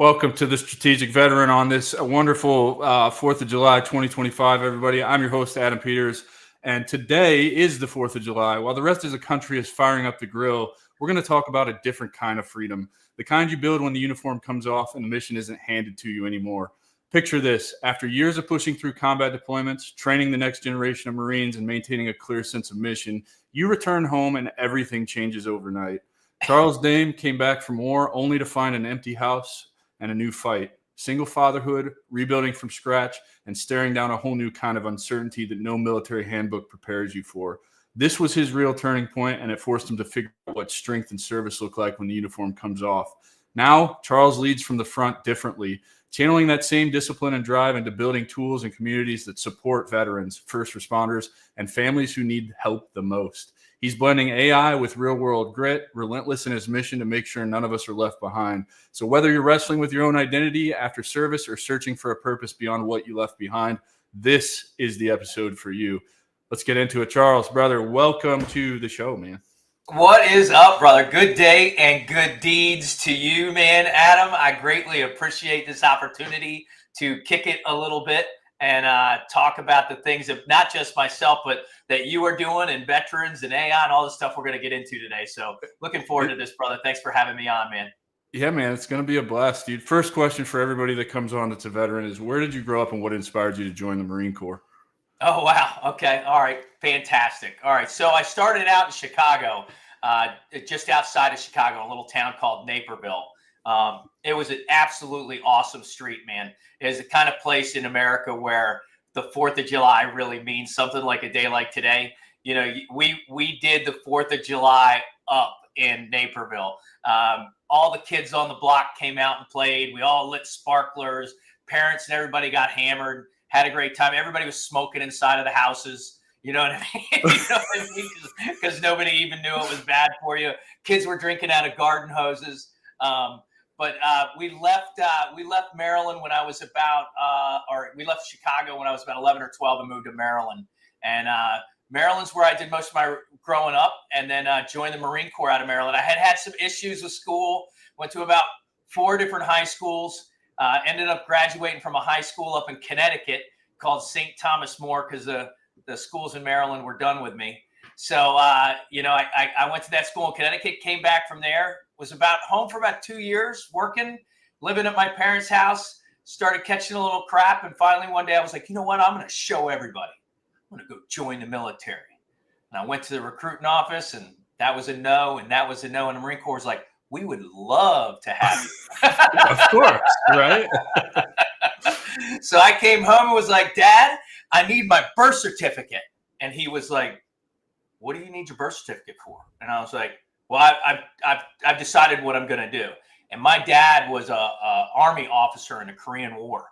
Welcome to the Strategic Veteran on this wonderful 4th of July 2025, everybody. I'm your host, Adam Peters, and today is the 4th of July. While the rest of the country is firing up the grill, we're going to talk about a different kind of freedom, the kind you build when the uniform comes off and the mission isn't handed to you anymore. Picture this. After years of pushing through combat deployments, training the next generation of Marines, and maintaining a clear sense of mission, you return home and everything changes overnight. Charles Dame came back from war only to find an empty house and a new fight, single fatherhood, rebuilding from scratch, and staring down a whole new kind of uncertainty that no military handbook prepares you for. This was his real turning point, and it forced him to figure out what strength and service look like when the uniform comes off. Now, Charles leads from the front differently, channeling that same discipline and drive into building tools and communities that support veterans, first responders, and families who need help the most. He's blending AI with real-world grit, relentless in his mission to make sure none of us are left behind. So whether you're wrestling with your own identity after service or searching for a purpose beyond what you left behind, this is the episode for you. Let's get into it. Charles, brother, welcome to the show, man. What is up, brother? Good day and good deeds to you, man. Adam, I greatly appreciate this opportunity to kick it a little bit and talk about the things of not just myself, but that you are doing and veterans and AI and all the stuff we're going to get into today. So looking forward to this, brother. Thanks for having me on, man. Yeah, man, it's going to be a blast, dude. First question for everybody that comes on that's a veteran is, where did you grow up and what inspired you to join the Marine Corps? Oh, wow. Okay. All right. Fantastic. All right. So I started out in Chicago, just outside of Chicago, a little town called Naperville. It was an absolutely awesome street, man. It is the kind of place in America where the 4th of July really means something like a day like today. You know, we did the 4th of July up in Naperville. All the kids on the block came out and played. We all lit sparklers. Parents and everybody got hammered, had a great time. Everybody was smoking inside of the houses. You know what I mean? You know what I mean? Because nobody even knew it was bad for you. Kids were drinking out of garden hoses. But we left Maryland when I was about, or we left Chicago when I was about 11 or 12 and moved to Maryland. And Maryland's where I did most of my growing up, and then joined the Marine Corps out of Maryland. I had some issues with school, went to about 4 different high schools, ended up graduating from a high school up in Connecticut called St. Thomas More because the schools in Maryland were done with me. So, you know, I went to that school in Connecticut, came back from there, was about home for about 2 years, working, living at my parents' house, started catching a little crap. And finally, one day I was like, you know what? I'm going to show everybody. I'm going to go join the military. And I went to the recruiting office, and that was a no, and that was a no. And the Marine Corps was like, we would love to have you. Of course, right? So I came home and was like, Dad, I need my birth certificate. And he was like, what do you need your birth certificate for? And I was like, well, I've decided what I'm going to do. And my dad was a Army officer in the Korean War.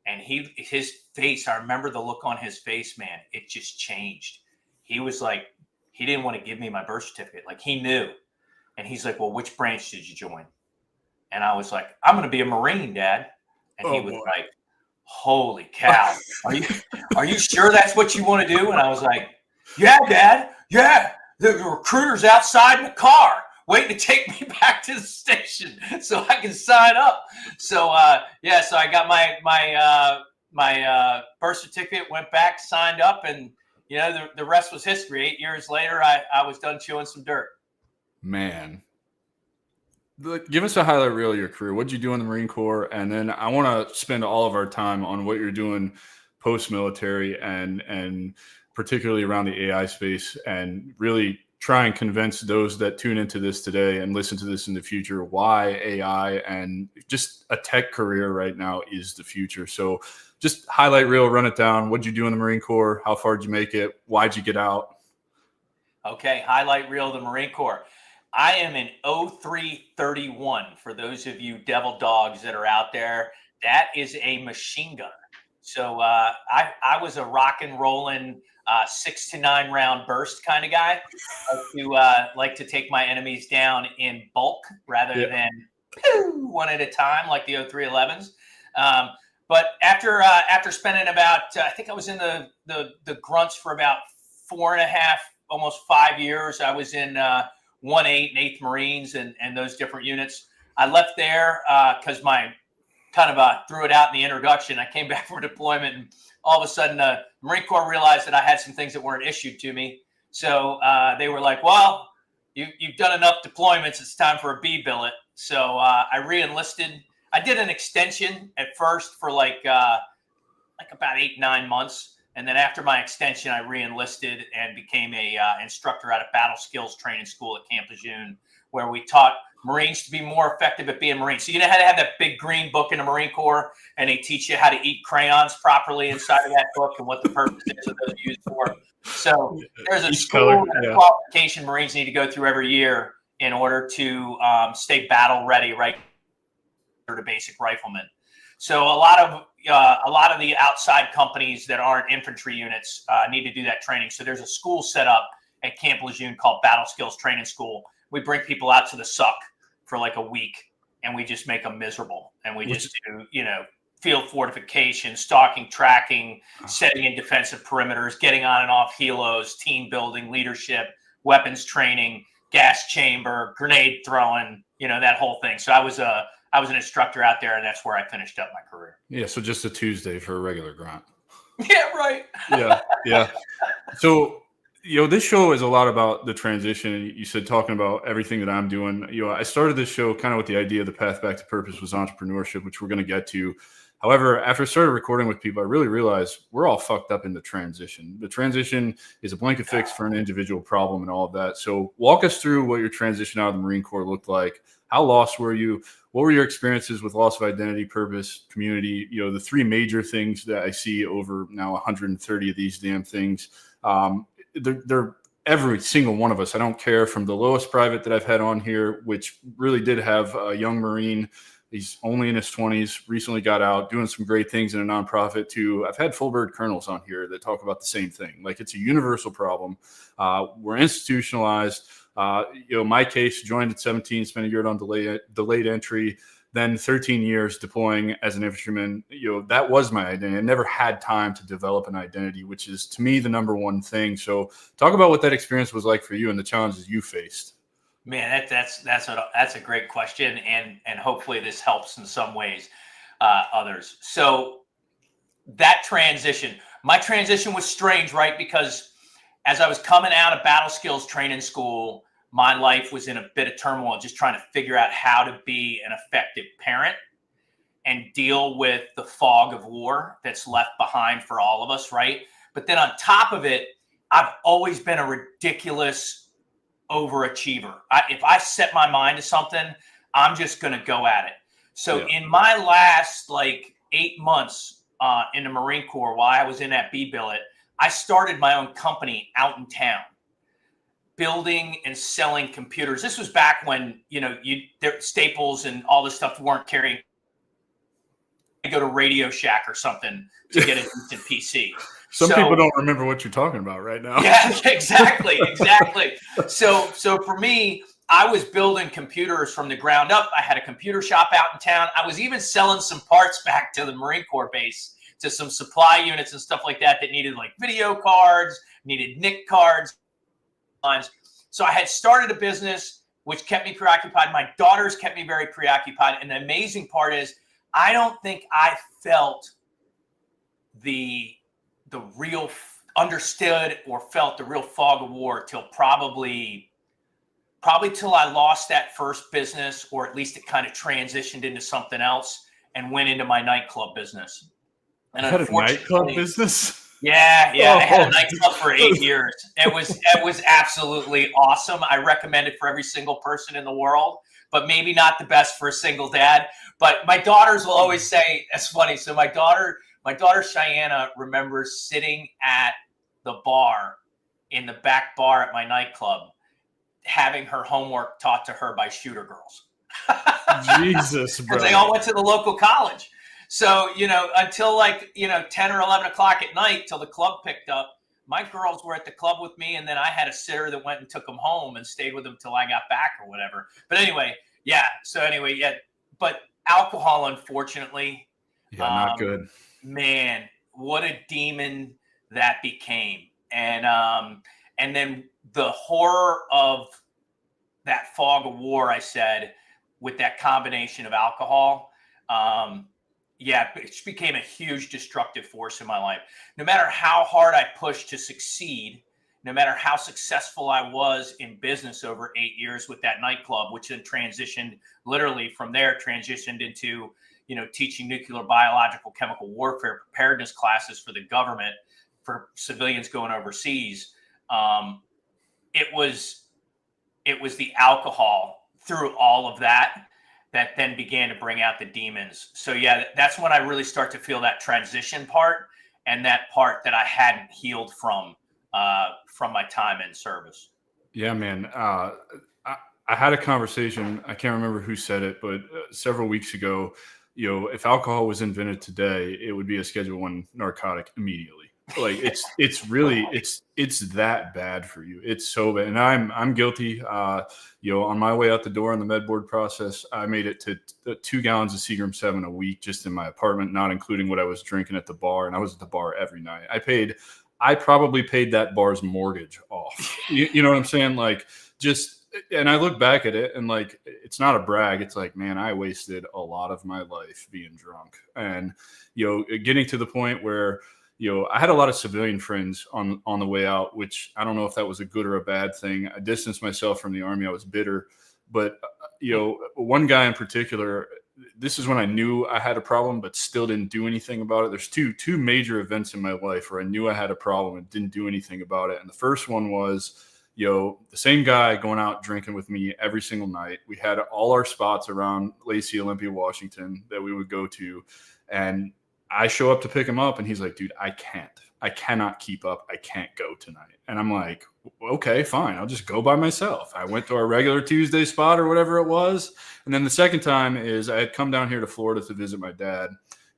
And his face, I remember the look on his face, man, it just changed. He was like, he didn't want to give me my birth certificate. Like, he knew. And he's like, well, which branch did you join? And I was like, I'm going to be a Marine, Dad. And he was like, holy cow. Are you sure that's what you want to do? And I was like, yeah, Dad. Yeah. The recruiter's outside in the car waiting to take me back to the station so I can sign up. So, so I got my birth certificate, went back, signed up, and, you know, the rest was history. 8 years later, I was done chewing some dirt. Man. Give us a highlight reel of your career. What did you do in the Marine Corps? And then I want to spend all of our time on what you're doing post-military and particularly around the AI space, and really try and convince those that tune into this today and listen to this in the future why AI and just a tech career right now is the future. So just highlight reel, run it down. What did you do in the Marine Corps? How far did you make it? Why'd you get out? Okay, highlight reel of the Marine Corps. I am an 0331 for those of you devil dogs that are out there. That is a machine gunner. So I was a rock and rolling 6 to 9 round burst kind of guy. Like to take my enemies down in bulk rather than one at a time like the 0311s. But after spending about I think I was in the grunts for about 4.5, almost 5 years. I was in 1-8 and 8th Marines and those different units. I left there because my kind of threw it out in the introduction. I came back from deployment, and all of a sudden the Marine Corps realized that I had some things that weren't issued to me. So they were like, well, you've done enough deployments. It's time for a B billet. So I re-enlisted. I did an extension at first for like about 8-9 months. And then after my extension, I re-enlisted and became a instructor at a battle skills training school at Camp Lejeune, where we taught Marines to be more effective at being Marines. So you know how to have that big green book in the Marine Corps, and they teach you how to eat crayons properly inside of that book and what the purpose is of those used for. So there's a school and a qualification Marines need to go through every year in order to stay battle ready, right? To basic rifleman. So a lot of the outside companies that aren't infantry units need to do that training. So there's a school set up at Camp Lejeune called Battle Skills Training School. We bring people out to the suck for like a week, and we just make them miserable. And we just do, field fortification, stalking, tracking, setting in defensive perimeters, getting on and off helos, team building, leadership, weapons training, gas chamber, grenade throwing, that whole thing. So I was an instructor out there, and that's where I finished up my career. Yeah. So just a Tuesday for a regular grunt. Yeah, right. Yeah. So, this show is a lot about the transition. You said talking about everything that I'm doing. I started this show kind of with the idea the path back to purpose was entrepreneurship, which we're going to get to. However, after I started recording with people, I really realized we're all fucked up in the transition. The transition is a blanket fix for an individual problem and all of that. So walk us through what your transition out of the Marine Corps looked like. How lost were you? What were your experiences with loss of identity, purpose, community? The three major things that I see over now 130 of these damn things. They're every single one of us. I don't care, from the lowest private that I've had on here, which really did have a young Marine. He's only in his 20s, recently got out, doing some great things in a nonprofit, to I've had full bird colonels on here that talk about the same thing. Like, it's a universal problem. We're institutionalized. My case, joined at 17, spent a year on delayed entry, then 13 years deploying as an infantryman. That was my identity. I never had time to develop an identity, which is, to me, the number one thing. So talk about what that experience was like for you and the challenges you faced. Man, that's a great question, and hopefully this helps in some ways others. So that transition, my transition was strange, right? Because as I was coming out of battle skills training school, my life was in a bit of turmoil, just trying to figure out how to be an effective parent and deal with the fog of war that's left behind for all of us, right? But then on top of it, I've always been a ridiculous overachiever. If I set my mind to something, I'm just going to go at it. So in my last 8 months in the Marine Corps, while I was in that B billet, I started my own company out in town, building and selling computers. This was back when, Staples and all this stuff weren't carrying. I go to Radio Shack or something to get a decent PC. Some people don't remember what you're talking about right now. Yeah, exactly. So for me, I was building computers from the ground up. I had a computer shop out in town. I was even selling some parts back to the Marine Corps base, to some supply units and stuff like that needed video cards, needed NIC cards. So I had started a business which kept me preoccupied. My daughters kept me very preoccupied. And the amazing part is, I don't think I felt the real understood or felt the real fog of war till probably till I lost that first business, or at least it kind of transitioned into something else and went into my nightclub business. And you had a nightclub business? Yeah. I had a nightclub for 8 years. It was absolutely awesome. I recommend it for every single person in the world, but maybe not the best for a single dad. But my daughters will always say, it's funny. So my daughter Cheyenne remembers sitting at the bar, in the back bar at my nightclub, having her homework taught to her by shooter girls. Jesus, bro. Because they all went to the local college. So, until 10 or 11 o'clock at night, till the club picked up, my girls were at the club with me, and then I had a sitter that went and took them home and stayed with them till I got back or whatever. But anyway, yeah. So anyway, yeah. But alcohol, unfortunately, not good. Man, what a demon that became. And then the horror of that fog of war, I said, with that combination of alcohol, yeah, it just became a huge destructive force in my life. No matter how hard I pushed to succeed, no matter how successful I was in business over 8 years with that nightclub, which then transitioned literally from there, transitioned into, teaching nuclear, biological, chemical warfare preparedness classes for the government, for civilians going overseas. It was the alcohol through all of that then began to bring out the demons. So yeah, that's when I really start to feel that transition part, and that part that I hadn't healed from my time in service. Yeah, man. I had a conversation. I can't remember who said it, but several weeks ago, if alcohol was invented today, it would be a Schedule I narcotic immediately. Like it's really it's that bad for you. It's so bad, and I'm guilty. On my way out the door on the med board process, I made it to 2 gallons of Seagram 7 a week just in my apartment, not including what I was drinking at the bar. And I was at the bar every night. I probably paid that bar's mortgage off. You know what I'm saying? Like, and I look back at it and like, it's not a brag. It's like, man, I wasted a lot of my life being drunk, and, getting to the point where, I had a lot of civilian friends on the way out, which I don't know if that was a good or a bad thing. I distanced myself from the Army. I was bitter, but, one guy in particular, this is when I knew I had a problem, but still didn't do anything about it. There's two major events in my life where I knew I had a problem and didn't do anything about it. And the first one was, the same guy going out drinking with me every single night. We had all our spots around Lacey, Olympia, Washington that we would go to. And I show up to pick him up and he's like, dude, I cannot keep up. I can't go tonight. And I'm like, okay, fine. I'll just go by myself. I went to our regular Tuesday spot or whatever it was. And then the second time is I had come down here to Florida to visit my dad.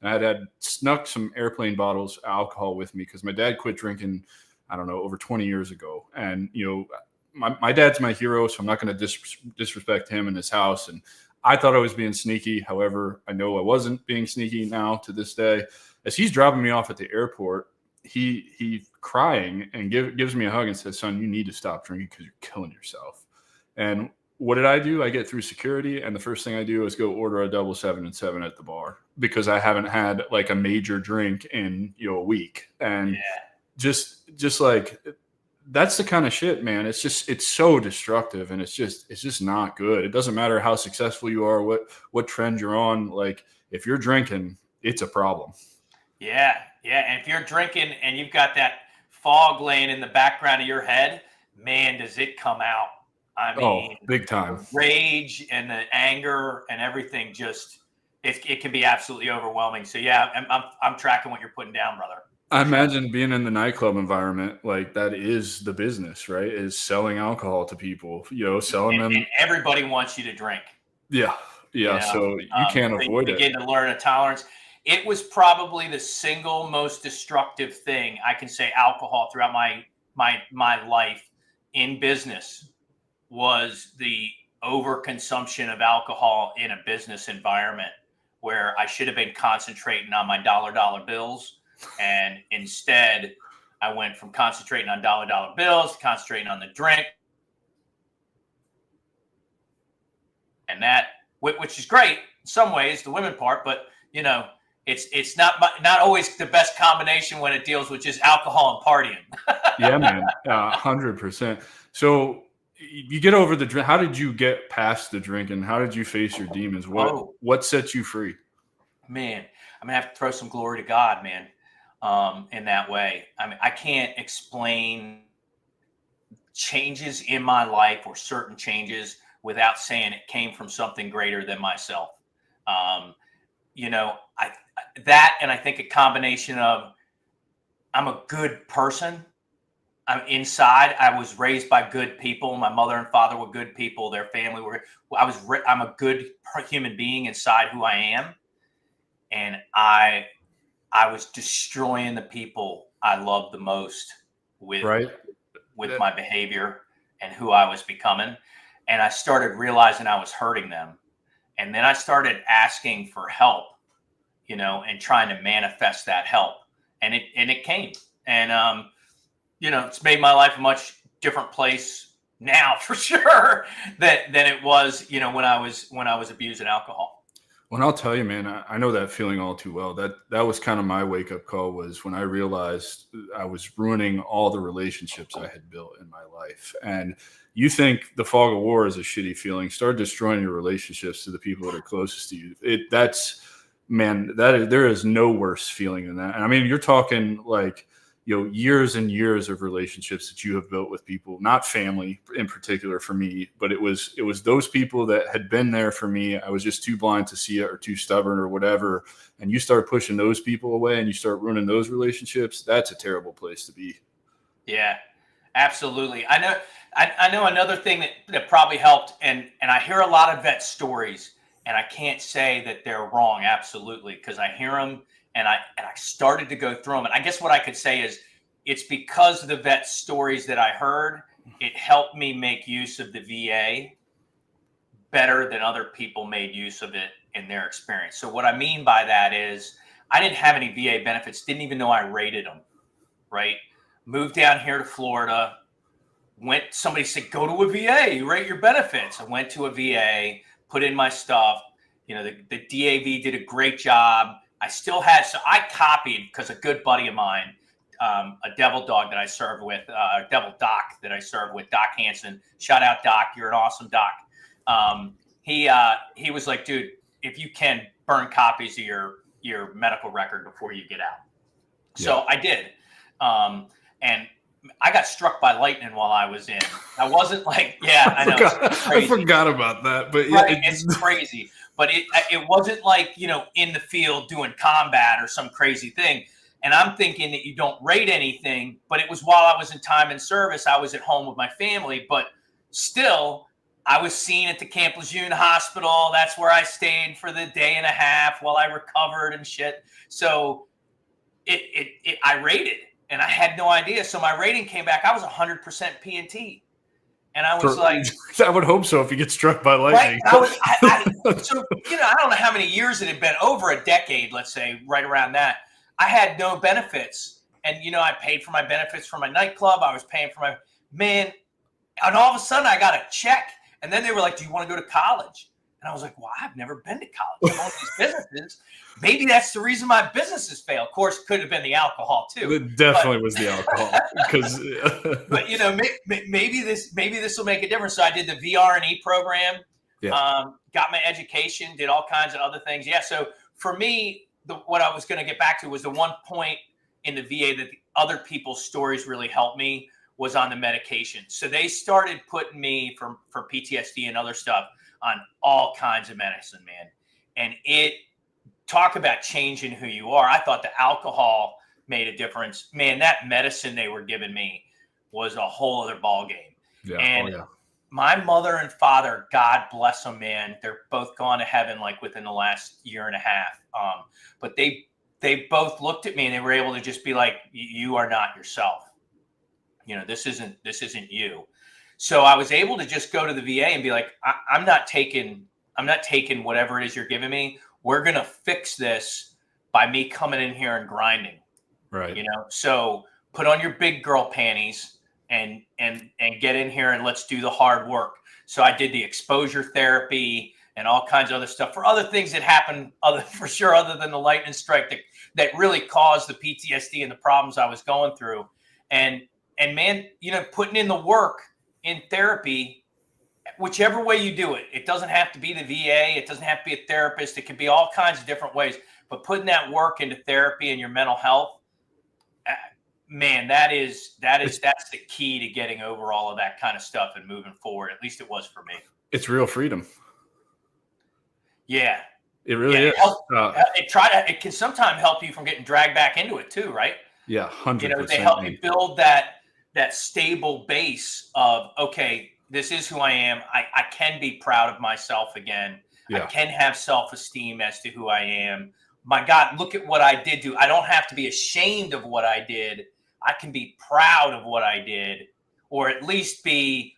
And I had snuck some airplane bottles of alcohol with me because my dad quit drinking, I don't know, over 20 years ago. And, my dad's my hero, so I'm not going to disrespect him and his house. And I thought I was being sneaky. However, I know I wasn't being sneaky now to this day. As he's dropping me off at the airport, he's crying and gives me a hug and says, son, you need to stop drinking because you're killing yourself. And what did I do? I get through security, and the first thing I do is go order a double 7 and 7 at the bar because I haven't had like a major drink in a week. And just like, that's the kind of shit, man. It's so destructive, and it's just not good. It doesn't matter how successful you are, what trend you're on. Like, if you're drinking, it's a problem. Yeah. And if you're drinking and you've got that fog laying in the background of your head, man, does it come out. I mean, big time. The rage and the anger and everything, it can be absolutely overwhelming. So yeah, I'm tracking what you're putting down, brother. I imagine being in the nightclub environment, like that is the business, right? Is selling alcohol to people, selling them. And everybody wants you to drink. Yeah. So you can't avoid it. Begin to learn a tolerance. It was probably the single most destructive thing I can say. Alcohol throughout my life in business was the overconsumption of alcohol in a business environment where I should have been concentrating on my dollar bills. And instead, I went from concentrating on dollar bills to concentrating on the drink. And that, which is great in some ways, the women part, but it's not always the best combination when it deals with just alcohol and partying. Yeah, man, 100%. So you get over the drink. How did you get past the drinking? How did you face your demons? What set you free? Man, I'm gonna have to throw some glory to God, man. In that way. I mean, I can't explain changes in my life or certain changes without saying it came from something greater than myself. And I think a combination of I'm a good person. I'm inside. I was raised by good people. My mother and father were good people. Their family were. I'm a good human being inside who I am, and I was destroying the people I love the most with my behavior and who I was becoming. And I started realizing I was hurting them. And then I started asking for help, and trying to manifest that help. And it came. And, it's made my life a much different place now for sure than it was, when I was abusing alcohol. Well, I'll tell you, man, I know that feeling all too well. That was kind of my wake up call, was when I realized I was ruining all the relationships I had built in my life. And you think the fog of war is a shitty feeling? Start destroying your relationships to the people that are closest to you. There is no worse feeling than that. And I mean, you're talking like, years and years of relationships that you have built with people, not family in particular for me, but it was those people that had been there for me. I was just too blind to see it, or too stubborn, or whatever. And you start pushing those people away and you start ruining those relationships. That's a terrible place to be. Yeah, absolutely. I know another thing that probably helped, and I hear a lot of vet stories, and I can't say that they're wrong. Absolutely. Because I hear them. And I started to go through them. And I guess what I could say is, it's because of the vet stories that I heard, it helped me make use of the VA better than other people made use of it in their experience. So what I mean by that is, I didn't have any VA benefits, didn't even know I rated them, right? Moved down here to Florida, somebody said, go to a VA, you rate your benefits. I went to a VA, put in my stuff. The DAV did a great job. I copied, because a good buddy of mine, a devil dog that I served with, a devil doc that I served with, Doc Hansen. Shout out, Doc. You're an awesome doc. He was like, dude, if you can, burn copies of your medical record before you get out. Yeah. So I did. And I got struck by lightning while I was in. I wasn't like, I know. I forgot about that, but yeah, right, it's crazy. But it wasn't like, in the field doing combat or some crazy thing. And I'm thinking that you don't rate anything, but it was while I was in time and service. I was at home with my family, but still I was seen at the Camp Lejeune Hospital. That's where I stayed for the day and a half while I recovered and shit. So I rated, and I had no idea. So my rating came back. I was 100% P&T. And I was like, I would hope so if you get struck by lightning. Right? So, I don't know how many years it had been, over a decade, let's say, right around that. I had no benefits. And, I paid for my benefits for my nightclub. I was paying for and all of a sudden I got a check. And then they were like, do you want to go to college? And I was like, well, I've never been to college. I'm on these businesses. Maybe that's the reason my businesses fail. Of course, it could have been the alcohol too. It definitely was the alcohol. But maybe this will make a difference. So I did the VRE program. Yeah. Got my education. Did all kinds of other things. Yeah. So for me, what I was going to get back to was the one point in the VA that the other people's stories really helped me was on the medication. So they started putting me for PTSD and other stuff on all kinds of medicine, man. And talk about changing who you are. I thought the alcohol made a difference. Man, that medicine they were giving me was a whole other ballgame. Yeah. And my mother and father, God bless them, man, they're both gone to heaven like within the last year and a half. But they both looked at me and they were able to just be like, you are not yourself. This isn't you. So I was able to just go to the VA and be like, I'm not taking whatever it is you're giving me. We're going to fix this by me coming in here and grinding. Right. So put on your big girl panties and get in here and let's do the hard work. So I did the exposure therapy and all kinds of other stuff for other things that happened other than the lightning strike that really caused the PTSD and the problems I was going through. And man, putting in the work in therapy, whichever way you do it, it doesn't have to be the VA. It doesn't have to be a therapist. It can be all kinds of different ways, but putting that work into therapy and your mental health, man, that's the key to getting over all of that kind of stuff and moving forward. At least it was for me. It's real freedom. Yeah. It really is. It can sometimes help you from getting dragged back into it too, right? Yeah, 100%. They help you build that stable base of, okay, this is who I am. I can be proud of myself again. Yeah. I can have self-esteem as to who I am. My God, look at what I did do. I don't have to be ashamed of what I did. I can be proud of what I did, or at least be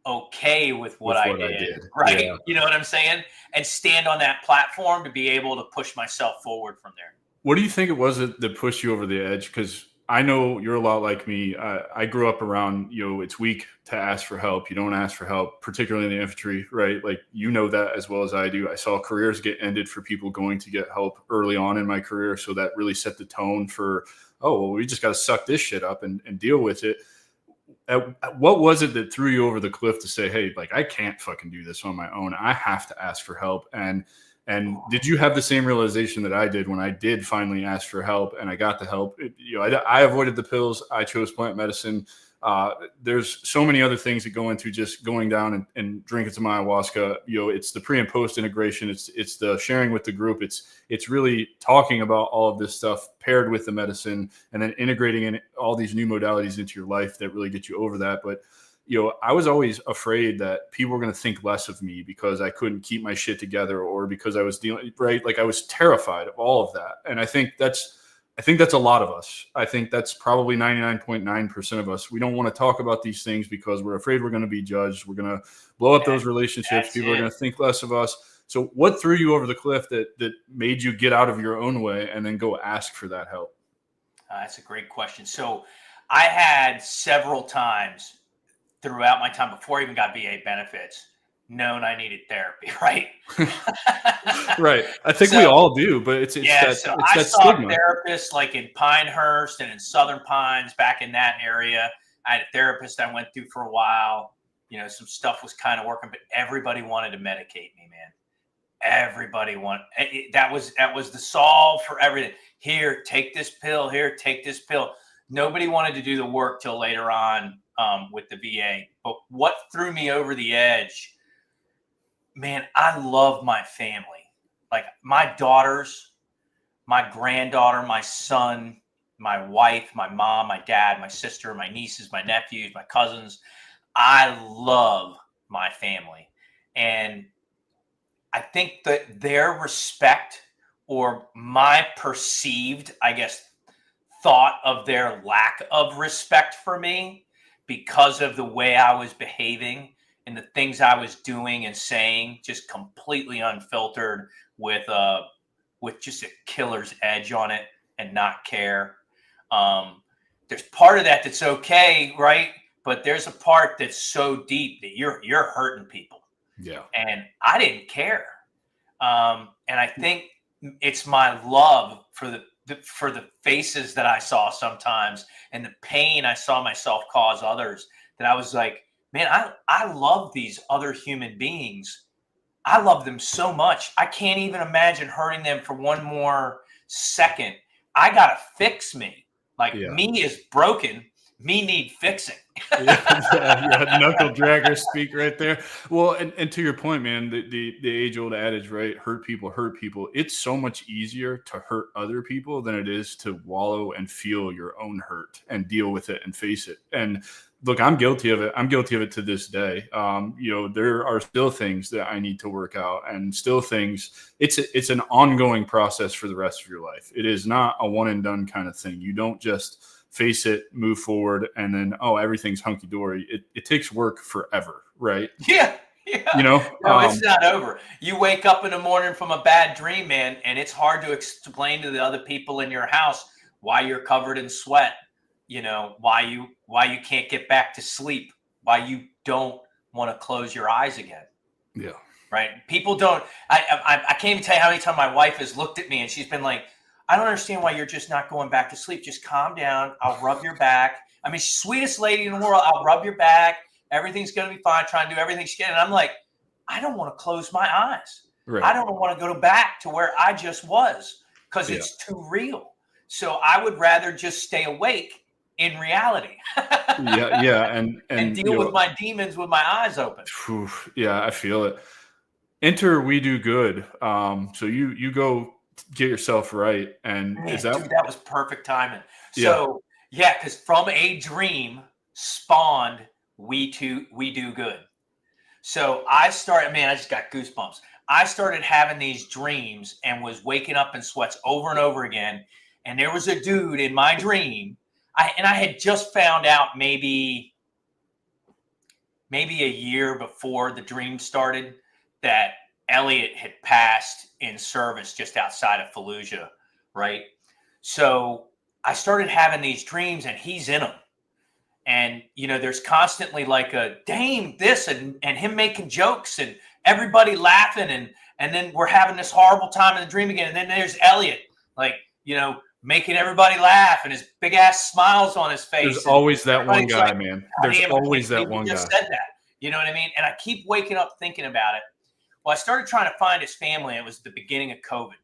okay with what I did. Right? Yeah. You know what I'm saying? And stand on that platform to be able to push myself forward from there. What do you think it was that pushed you over the edge? Because I know you're a lot like me. I grew up around, it's weak to ask for help. You don't ask for help, particularly in the infantry, right? Like, you know that as well as I do. I saw careers get ended for people going to get help early on in my career. So that really set the tone for, oh, well, we just got to suck this shit up and deal with it. What was it that threw you over the cliff to say, hey, like, I can't fucking do this on my own. I have to ask for help. And did you have the same realization that I did when I did finally ask for help and I got the help? I avoided the pills. I chose plant medicine. There's so many other things that go into just going down and drinking some ayahuasca. It's the pre and post integration. It's the sharing with the group. It's really talking about all of this stuff paired with the medicine and then integrating in all these new modalities into your life that really get you over that. But I was always afraid that people were going to think less of me because I couldn't keep my shit together or because I was dealing, right? Like, I was terrified of all of that. And I think that's a lot of us. I think that's probably 99.9% of us. We don't want to talk about these things because we're afraid we're going to be judged. We're going to blow up those relationships. People are going to think less of us. So what threw you over the cliff that made you get out of your own way and then go ask for that help? That's a great question. So I had several times throughout my time before I even got VA benefits known I needed therapy, right? Right. I think we all do, but it's that saw stigma. Therapists like in Pinehurst and in Southern Pines, back in that area. I had a therapist I went through for a while. Some stuff was kind of working, but everybody wanted to medicate me, man. Everybody wanted that was the solve for everything. Here, take this pill. Here, take this pill. Nobody wanted to do the work till later on with the VA. But what threw me over the edge, man, I love my family. Like, my daughters, my granddaughter, my son, my wife, my mom, my dad, my sister, my nieces, my nephews, my cousins. I love my family. And I think that their respect, or my perceived, I guess, thought of their lack of respect for me because of the way I was behaving and the things I was doing and saying, just completely unfiltered with just a killer's edge on it and not care. There's part of that that's okay, right? But there's a part that's so deep that you're hurting people. Yeah. And I didn't care. And I think it's my love for the faces that I saw sometimes and the pain I saw myself cause others that I was like, man, I love these other human beings. I love them so much. I can't even imagine hurting them for one more second. I got to fix me. Like, me is broken. Me need fixing. yeah, knuckle dragger speak right there. Well, and to your point, man, the age old adage, right? Hurt people hurt people. It's so much easier to hurt other people than it is to wallow and feel your own hurt and deal with it and face it. And look, I'm guilty of it. I'm guilty of it to this day. There are still things that I need to work out, and still things. It's an ongoing process for the rest of your life. It is not a one and done kind of thing. You don't just face it, move forward, and then, everything's hunky-dory. It takes work forever, right? Yeah. No, it's not over. You wake up in the morning from a bad dream, man, and it's hard to explain to the other people in your house why you're covered in sweat, why you can't get back to sleep, why you don't want to close your eyes again. Yeah. Right? People don't. I can't even tell you how many times my wife has looked at me and she's been like, I don't understand why you're just not going back to sleep. Just calm down. I'll rub your back. I mean, sweetest lady in the world. I'll rub your back. Everything's going to be fine. Trying to do everything she can. And I'm like, I don't want to close my eyes. Right. I don't want to go back to where I just was because it's too real. So I would rather just stay awake in reality. and deal with my demons with my eyes open. Yeah, I feel it. Enter We Do Good. So you go get yourself right, and dude, that was perfect timing. So because from a dream spawned we do good. So I started, man, I just got goosebumps. I started having these dreams and was waking up in sweats over and over again. And there was a dude in my dream. I had just found out maybe a year before the dream started that Elliot had passed in service just outside of Fallujah, right? So I started having these dreams, and he's in them. And, there's constantly like a Dame this and him making jokes and everybody laughing. And then we're having this horrible time in the dream again. And then there's Elliot, like, making everybody laugh and his big ass smiles on his face. There's always that one guy, like, man. There's always that one guy. Just said that. You know what I mean? And I keep waking up thinking about it. Well, I started trying to find his family. It was the beginning of COVID.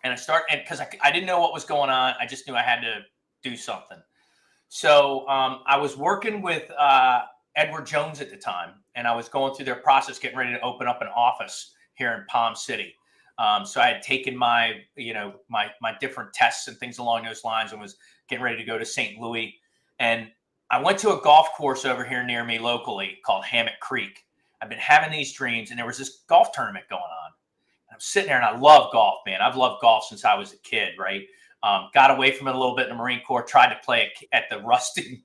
And because I didn't know what was going on. I just knew I had to do something. So I was working with Edward Jones at the time, and I was going through their process, getting ready to open up an office here in Palm City. So I had taken my different tests and things along those lines, and was getting ready to go to St. Louis. And I went to a golf course over here near me locally called Hammock Creek. I've been having these dreams, and there was this golf tournament going on. I'm sitting there, and I love golf, man. I've loved golf since I was a kid, right? Got away from it a little bit in the Marine Corps, tried to play it at the rusting.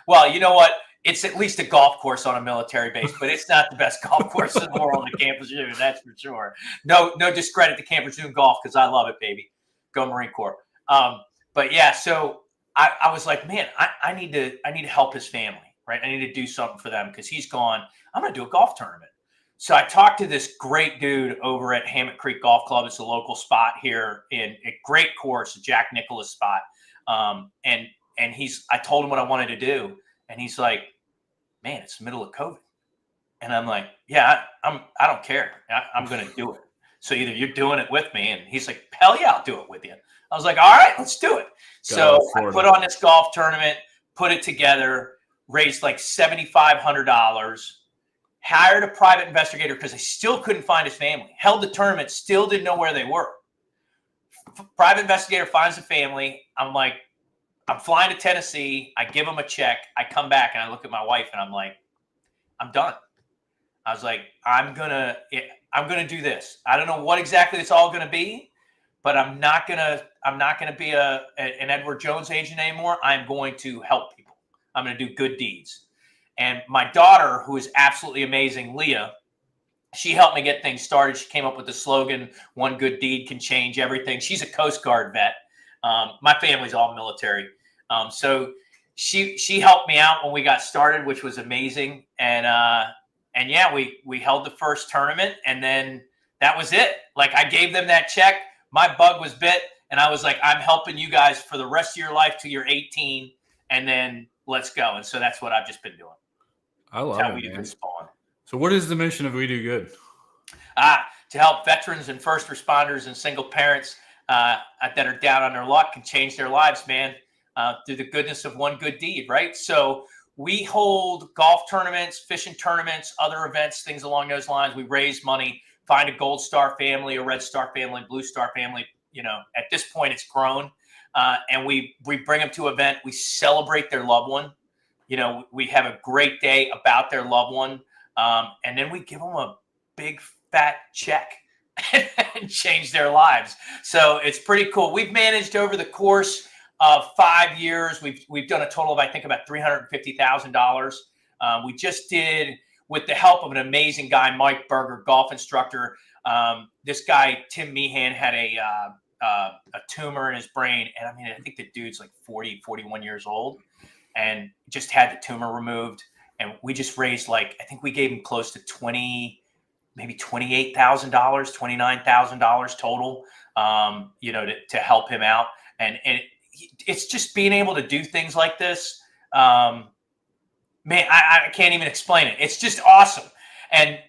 Well, you know what? It's at least a golf course on a military base, but it's not the best golf course in the world at Camp Lejeune, that's for sure. No discredit to Camp Lejeune golf, because I love it, baby. Go Marine Corps. But yeah, so I was like, man, I need to help his family, right? I need to do something for them because he's gone. I'm going to do a golf tournament. So I talked to this great dude over at Hammock Creek Golf Club. It's a local spot here in a great course, a Jack Nicklaus spot. And I told him what I wanted to do. And he's like, man, it's the middle of COVID. And I'm like, yeah, I don't care. I'm going to do it. So either you're doing it with me. And he's like, hell yeah, I'll do it with you. I was like, all right, let's do it. So I put on this golf tournament, put it together, raised like $7,500. Hired a private investigator because I still couldn't find his family. Held the tournament, still didn't know where they were. Private investigator finds the family. I'm like, I'm flying to Tennessee. I give him a check. I come back and I look at my wife and I'm like, I'm done. I was like, I'm gonna do this. I don't know what exactly it's all gonna be, but I'm not gonna be an Edward Jones agent anymore. I'm going to help people. I'm gonna do good deeds. And my daughter, who is absolutely amazing, Leah, she helped me get things started. She came up with the slogan, "One good deed can change everything." She's a Coast Guard vet. My family's all military. So she helped me out when we got started, which was amazing. And yeah, we held the first tournament, and then that was it. Like, I gave them that check. My bug was bit, and I was like, I'm helping you guys for the rest of your life till you're 18, and then let's go. And so that's what I've just been doing. I love it, man. So what is the mission of We Do Good? To help veterans and first responders and single parents that are down on their luck and change their lives, man, through the goodness of one good deed, right? So we hold golf tournaments, fishing tournaments, other events, things along those lines. We raise money, find a Gold Star family, a Red Star family, Blue Star family. At this point, it's grown. And we bring them to an event. We celebrate their loved one. We have a great day about their loved one. And then we give them a big fat check and change their lives. So it's pretty cool. We've managed over the course of 5 years. We've done a total of, I think, about $350,000. We just did, with the help of an amazing guy, Mike Berger, golf instructor. This guy, Tim Meehan, had a tumor in his brain. And I think the dude's like 40, 41 years old, and just had the tumor removed. And we just raised, I think we gave him close to maybe $28,000, $29,000 total, to help him out. And it's just being able to do things like this. Man, I can't even explain it. It's just awesome. And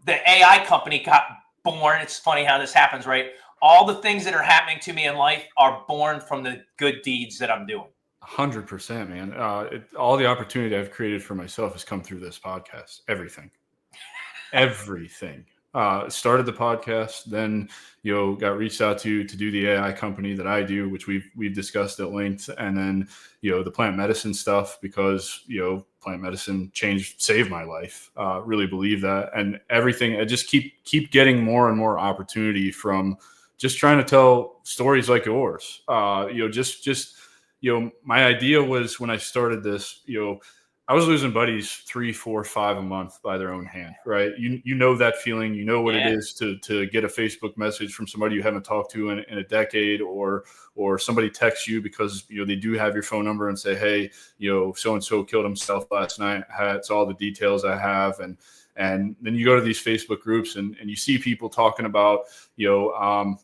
the AI company got born. It's funny how this happens, right? All the things that are happening to me in life are born from the good deeds that I'm doing. 100%, man. All the opportunity I've created for myself has come through this podcast. Everything. Started the podcast, then got reached out to do the AI company that I do, which we've discussed at length, and then the plant medicine stuff, because plant medicine saved my life. Really believe that, and everything. I just keep getting more and more opportunity from just trying to tell stories like yours. My idea was, when I started this, I was losing buddies 3, 4, 5 a month by their own hand, right? You know that feeling. You know what it is to get a Facebook message from somebody you haven't talked to in a decade, or somebody texts you because they do have your phone number and say, hey, so and so killed himself last night. It's all the details I have, and then you go to these Facebook groups and you see people talking about,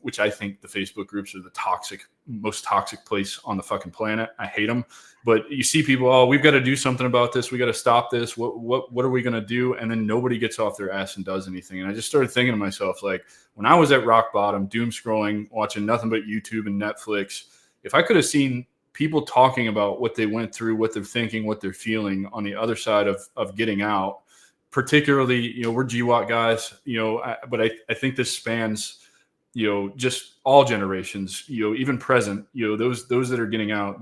which I think the Facebook groups are the most toxic place on the fucking planet. I hate them. But you see people, oh, we've got to do something about this. We got to stop this. What are we going to do? And then nobody gets off their ass and does anything. And I just started thinking to myself, like, when I was at rock bottom, doom scrolling, watching nothing but YouTube and Netflix, if I could have seen people talking about what they went through, what they're thinking, what they're feeling on the other side of getting out, particularly, we're GWAT guys, but I think this spans, just all generations, even present, those that are getting out,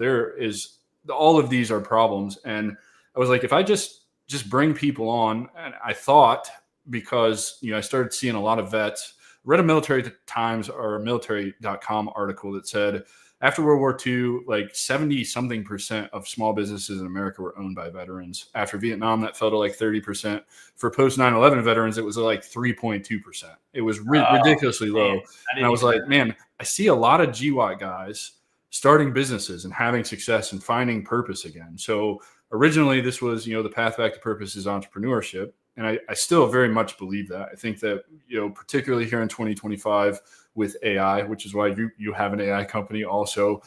all of these are problems. And I was like, if I just bring people on, and I thought, because, I started seeing a lot of vets, read a Military Times or a military.com article that said, after World War II, like 70-something% of small businesses in America were owned by veterans. After Vietnam, that fell to like 30%. For post 9/11 veterans, it was like 3.2%. It was ridiculously low. And I was like, man, I see a lot of GWAT guys starting businesses and having success and finding purpose again. So originally, this was, the path back to purpose is entrepreneurship. And I still very much believe that. I think that, particularly here in 2025 with AI, which is why you have an AI company also,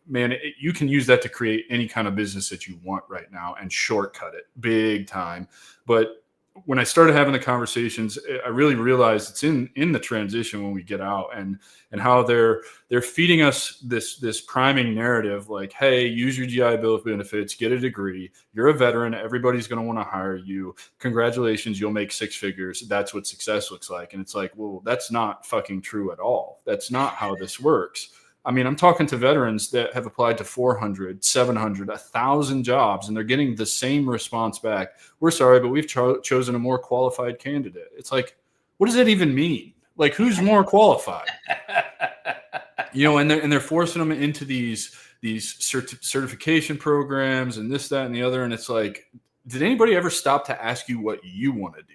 man, you can use that to create any kind of business that you want right now and shortcut it big time. But when I started having the conversations, I really realized it's in the transition when we get out and how they're feeding us this priming narrative, like, hey, use your GI Bill of benefits, get a degree. You're a veteran. Everybody's going to want to hire you. Congratulations. You'll make 6 figures. That's what success looks like. And it's like, well, that's not fucking true at all. That's not how this works. I mean, I'm talking to veterans that have applied to 400, 700, 1,000 jobs, and they're getting the same response back. We're sorry, but we've chosen a more qualified candidate. It's like, what does that even mean? Like, who's more qualified? And they're forcing them into these certification programs and this, that, and the other. And it's like, did anybody ever stop to ask you what you want to do?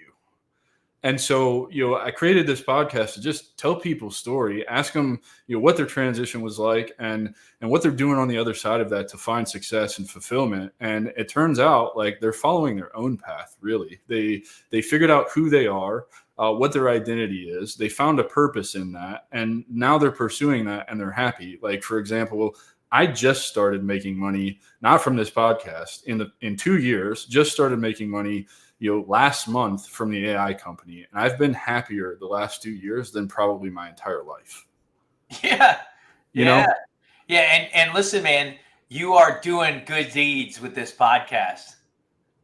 And so, I created this podcast to just tell people's story, ask them, what their transition was like and what they're doing on the other side of that to find success and fulfillment. And it turns out like they're following their own path, really. They figured out who they are, what their identity is. They found a purpose in that. And now they're pursuing that and they're happy. Like, for example, I just started making money, not from this podcast, in 2 years, just started making money last month from the AI company. And I've been happier the last 2 years than probably my entire life. Yeah. You know? Yeah. And listen, man, you are doing good deeds with this podcast.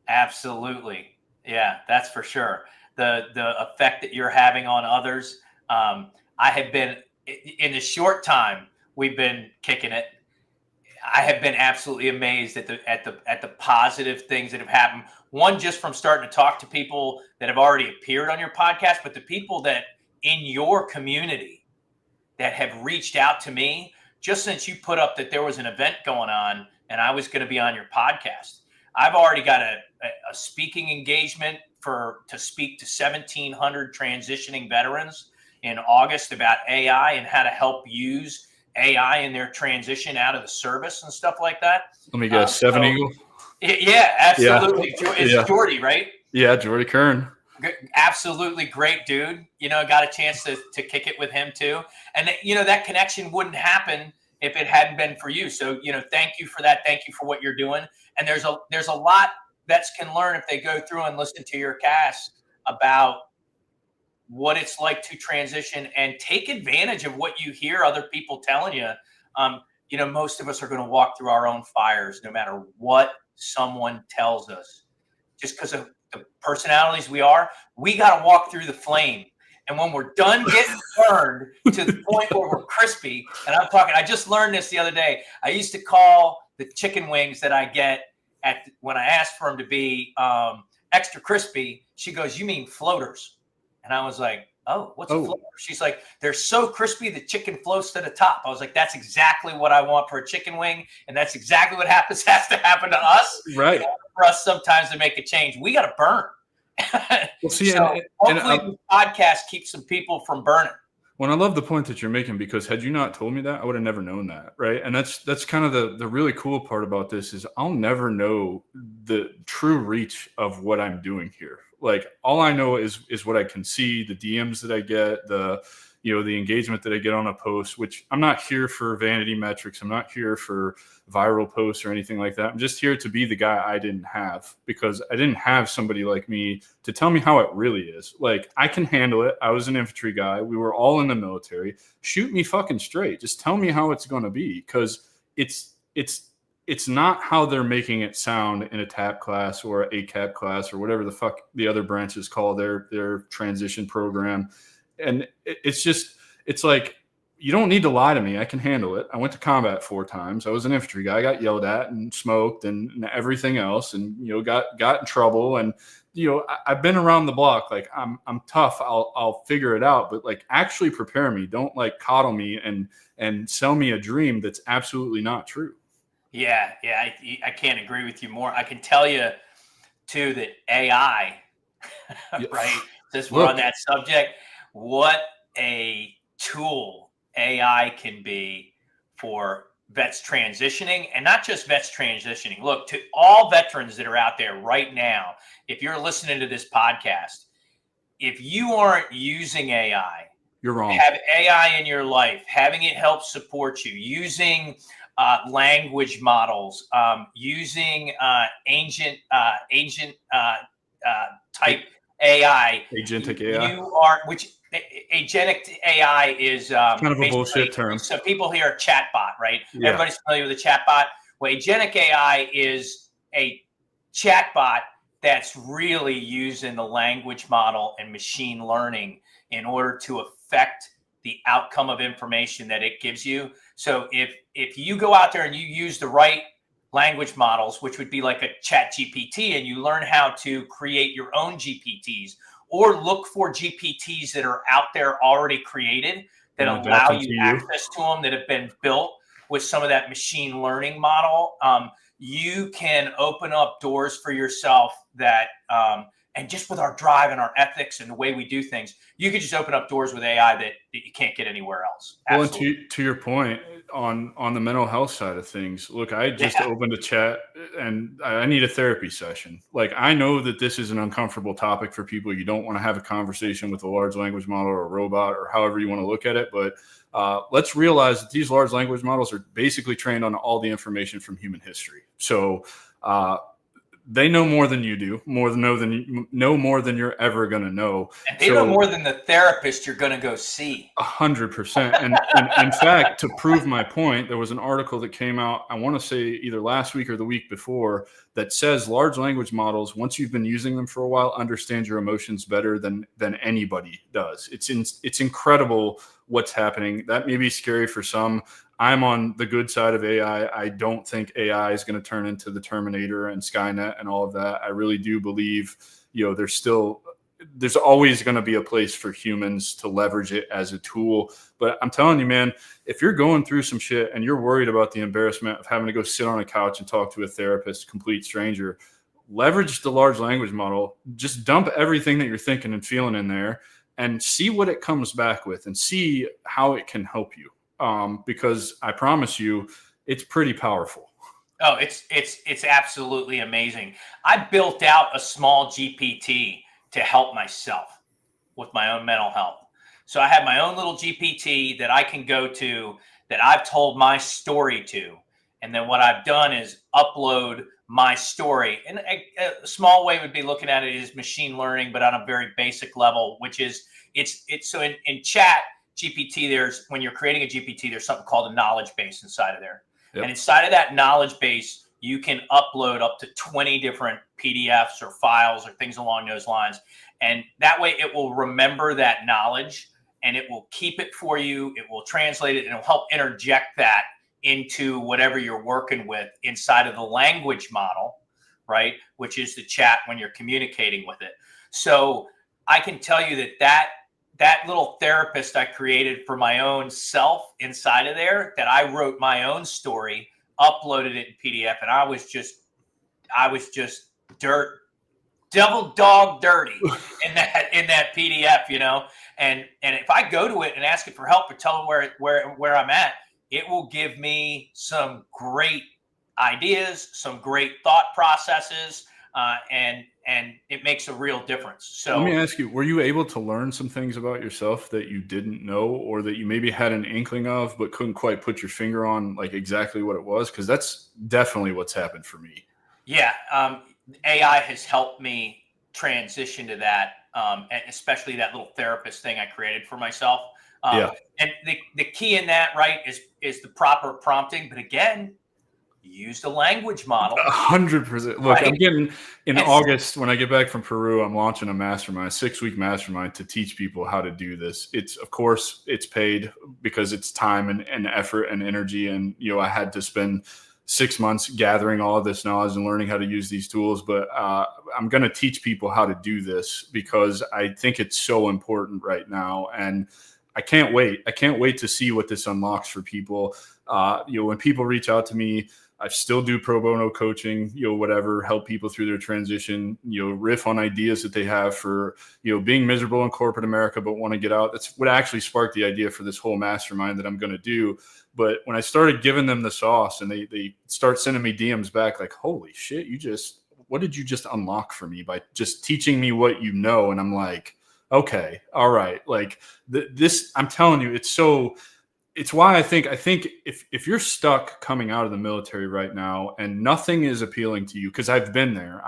Absolutely. Yeah, that's for sure. The effect that you're having on others. I have been, in the short time we've been kicking it, I have been absolutely amazed at the positive things that have happened. One, just from starting to talk to people that have already appeared on your podcast, but the people that in your community that have reached out to me just since you put up that there was an event going on and I was going to be on your podcast. I've already got a speaking engagement to speak to 1,700 transitioning veterans in August about AI and how to help use AI in their transition out of the service and stuff like that. Let me guess, Seven Eagle? Yeah, absolutely. Yeah. It's Jordy, right? Yeah, Jordy Kern. Absolutely great dude. Got a chance to kick it with him too. And that connection wouldn't happen if it hadn't been for you. So, thank you for that. Thank you for what you're doing. And there's a lot vets can learn if they go through and listen to your cast about what it's like to transition and take advantage of what you hear other people telling you. Most of us are going to walk through our own fires, no matter what someone tells us. Just because of the personalities we got to walk through the flame. And when we're done getting burned to the point where we're crispy, and I just learned this the other day. I used to call the chicken wings that I get when I ask for them to be extra crispy. She goes, "You mean floaters?" And I was like, "Oh, what's a floater?" She's like, "They're so crispy, the chicken floats to the top." I was like, "That's exactly what I want for a chicken wing. And that's exactly what has to happen to us." Right. for us sometimes to make a change. We got to burn. Well, see, so hopefully the podcast keeps some people from burning. Well, I love the point that you're making, because had you not told me that, I would have never known that, right? And that's kind of the really cool part about this is I'll never know the true reach of what I'm doing here. Like, all I know is what I can see, the DMs that I get, the engagement that I get on a post, which I'm not here for vanity metrics. I'm not here for viral posts or anything like that. I'm just here to be the guy I didn't have, because I didn't have somebody like me to tell me how it really is. Like, I can handle it. I was an infantry guy. We were all in the military. Shoot me fucking straight. Just tell me how it's going to be, because it's not how they're making it sound in a TAP class or a ACAP class or whatever the fuck the other branches call their transition program. And it's like, you don't need to lie to me. I can handle it. I went to combat 4 times. I was an infantry guy. I got yelled at and smoked and everything else, and got in trouble. And I've been around the block. Like, I'm tough. I'll figure it out. But like, actually prepare me. Don't like coddle me and sell me a dream that's absolutely not true. Yeah, I can't agree with you more. I can tell you too that AI, right? Since we're on that subject, what a tool AI can be for vets transitioning, and not just vets transitioning. Look, to all veterans that are out there right now, if you're listening to this podcast, if you aren't using AI, you're wrong. Have AI in your life, having it help support you, using language models, using agent type AI. Agentic AI. Agentic AI is kind of a bullshit term. So people hear chatbot, right? Yeah. Everybody's familiar with a chatbot. Well, agentic AI is a chatbot that's really using the language model and machine learning in order to affect the outcome of information that it gives you. So if you go out there and you use the right language models, which would be like a chat GPT, and you learn how to create your own GPTs, or look for GPTs that are out there already created that allow you access to them, that have been built with some of that machine learning model, you can open up doors for yourself that, and just with our drive and our ethics and the way we do things, you could just open up doors with AI that you can't get anywhere else. Absolutely. Well, and to your point on the mental health side of things, look, I just opened a chat and I need a therapy session. Like, I know that this is an uncomfortable topic for people. You don't want to have a conversation with a large language model or a robot or however you want to look at it. But let's realize that these large language models are basically trained on all the information from human history. So they know more than you do, more than you're ever going to know. And they know more than the therapist you're going to go see. 100%. And in fact, to prove my point, there was an article that came out, I want to say either last week or the week before, that says large language models, once you've been using them for a while, understand your emotions better than anybody does. It's incredible what's happening. That may be scary for some. I'm on the good side of AI. I don't think AI is going to turn into the Terminator and Skynet and all of that. I really do believe, there's always going to be a place for humans to leverage it as a tool. But I'm telling you, man, if you're going through some shit and you're worried about the embarrassment of having to go sit on a couch and talk to a therapist, complete stranger, leverage the large language model. Just dump everything that you're thinking and feeling in there and see what it comes back with and see how it can help you. Because I promise you, it's pretty powerful. Oh, it's absolutely amazing. I built out a small GPT to help myself with my own mental health. So I have my own little GPT that I can go to, that I've told my story to. And then what I've done is upload my story. And a small way would be looking at it is machine learning, but on a very basic level, which is it's so in chat GPT, when you're creating a GPT, there's something called a knowledge base inside of there. Yep. And inside of that knowledge base, you can upload up to 20 different PDFs or files or things along those lines. And that way it will remember that knowledge and it will keep it for you. It will translate it and it will help interject that into whatever you're working with inside of the language model, right? Which is the chat when you're communicating with it. So I can tell you that little therapist I created for my own self inside of there, that I wrote my own story, uploaded it in PDF, and I was just I was just double dog dirty in that PDF, and if I go to it and ask it for help or tell them where I'm at, it will give me some great ideas, some great thought processes, and it makes a real difference. So let me ask you, were you able to learn some things about yourself that you didn't know, or that you maybe had an inkling of but couldn't quite put your finger on, like exactly what it was? Because that's definitely what's happened for me. Yeah, AI has helped me transition to that, and especially that little therapist thing I created for myself. Yeah. And the key in that, right, is the proper prompting. But again, use the language model. 100%. Look, Right? I'm getting in It's- August when I get back from Peru, I'm launching a mastermind, 6-week mastermind to teach people how to do this. It's, of course, it's paid because it's time and effort and energy. And, I had to spend 6 months gathering all of this knowledge and learning how to use these tools. But I'm going to teach people how to do this because I think it's so important right now. And I can't wait. I can't wait to see what this unlocks for people. When people reach out to me, I still do pro bono coaching, whatever, help people through their transition, riff on ideas that they have for, being miserable in corporate America, but want to get out. That's what actually sparked the idea for this whole mastermind that I'm going to do. But when I started giving them the sauce and they start sending me DMs back, like, holy shit, what did you just unlock for me by just teaching me what you know? And I'm like, okay, all right. Like this, I'm telling you, it's why I think if you're stuck coming out of the military right now and nothing is appealing to you, because I've been there.